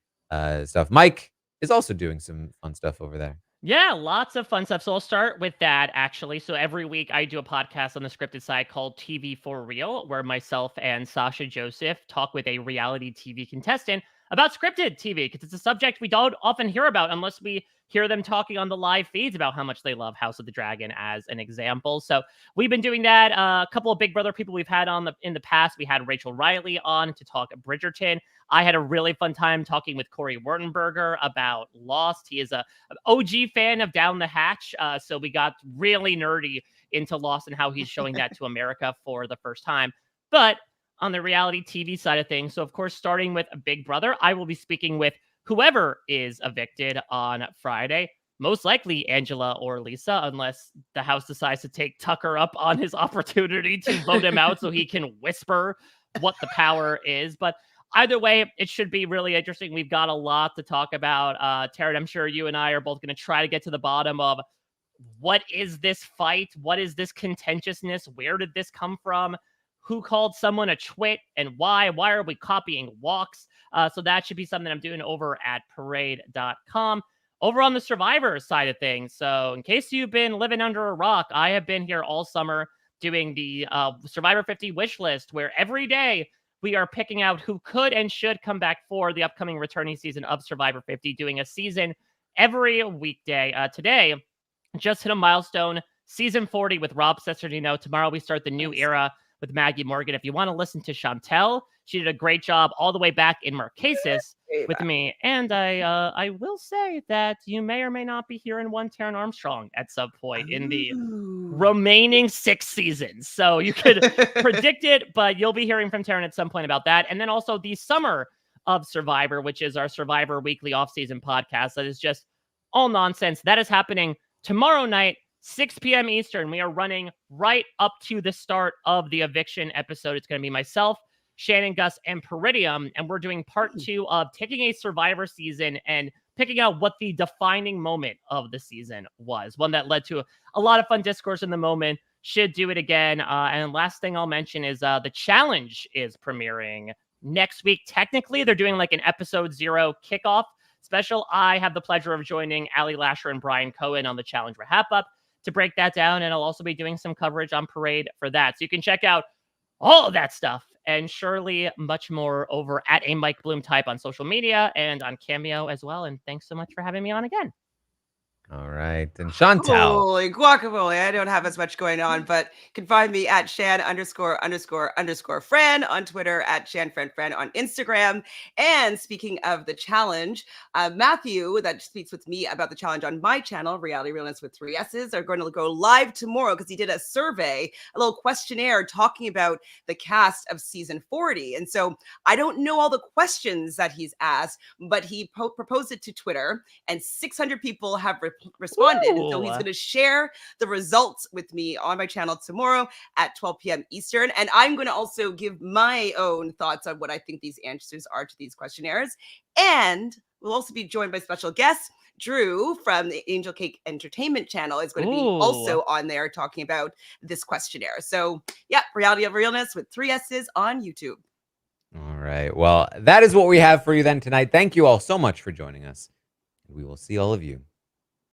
stuff. Mike is also doing some fun stuff over there. Yeah, lots of fun stuff. So I'll start with that, actually. So every week I do a podcast on the scripted side called TV for Real, where myself and Sasha Joseph talk with a reality TV contestant about scripted TV, because it's a subject we don't often hear about unless we hear them talking on the live feeds about how much they love House of the Dragon, as an example. So we've been doing that. A couple of Big Brother people we've had on in the past. We had Rachel Riley on to talk Bridgerton. I had a really fun time talking with Corey Wurtenberger about Lost. He is an OG fan of Down the Hatch. So we got really nerdy into Lost and how he's showing that to America for the first time. But on the reality TV side of things, so of course, starting with Big Brother, I will be speaking with whoever is evicted on Friday. Most likely Angela or Lisa, unless the house decides to take Tucker up on his opportunity to vote him out so he can whisper what the power is. But either way, it should be really interesting. We've got a lot to talk about. Taran, I'm sure you and I are both going to try to get to the bottom of what is this fight? What is this contentiousness? Where did this come from? Who called someone a twit and why? Why are we copying walks? So that should be something I'm doing over at parade.com. Over on the Survivor side of things. So in case you've been living under a rock, I have been here all summer doing the Survivor 50 wish list, where every day we are picking out who could and should come back for the upcoming returning season of Survivor 50, doing a season every weekday. Today, just hit a milestone, season 40 with Rob Cesternino. Tomorrow we start the new era with Maggie Morgan. If you want to listen to Chantele, She did a great job all the way back in Marquesas with me. And I will say that you may or may not be hearing one Taran Armstrong at some point in the remaining 6 seasons. So you could predict it, but you'll be hearing from Taran at some point about that. And then also the Summer of Survivor, which is our Survivor weekly off-season podcast that is just all nonsense. That is happening tomorrow night, 6 p.m. Eastern. We are running right up to the start of the eviction episode. It's going to be myself, Shannon, Gus, and Peridium, and we're doing part 2 of taking a Survivor season and picking out what the defining moment of the season was. One that led to a lot of fun discourse in the moment. Should do it again. And last thing I'll mention is the challenge is premiering next week. Technically, they're doing like an episode 0 kickoff special. I have the pleasure of joining Ali Lasher and Brian Cohen on the challenge RHAP up to break that down. And I'll also be doing some coverage on Parade for that. So you can check out all of that stuff and surely much more over at a Mike Bloom type on social media and on Cameo as well. And thanks so much for having me on again. All right. And Chantele. Holy guacamole. I don't have as much going on, but you can find me at Shan___Fran on Twitter, at ShanFriendFriend on Instagram. And speaking of the challenge, Matthew, that speaks with me about the challenge on my channel, Reality Realness with 3 S's, are going to go live tomorrow because he did a survey, a little questionnaire talking about the cast of season 40. And so I don't know all the questions that he's asked, but he proposed it to Twitter, and 600 people have responded. And so he's going to share the results with me on my channel tomorrow at 12 p.m. Eastern. And I'm going to also give my own thoughts on what I think these answers are to these questionnaires. And we'll also be joined by special guests. Drew from the Angel Cake Entertainment channel is going to be also on there talking about this questionnaire. So yeah, Reality of Realness with 3 S's on YouTube. All right. Well, that is what we have for you then tonight. Thank you all so much for joining us. We will see all of you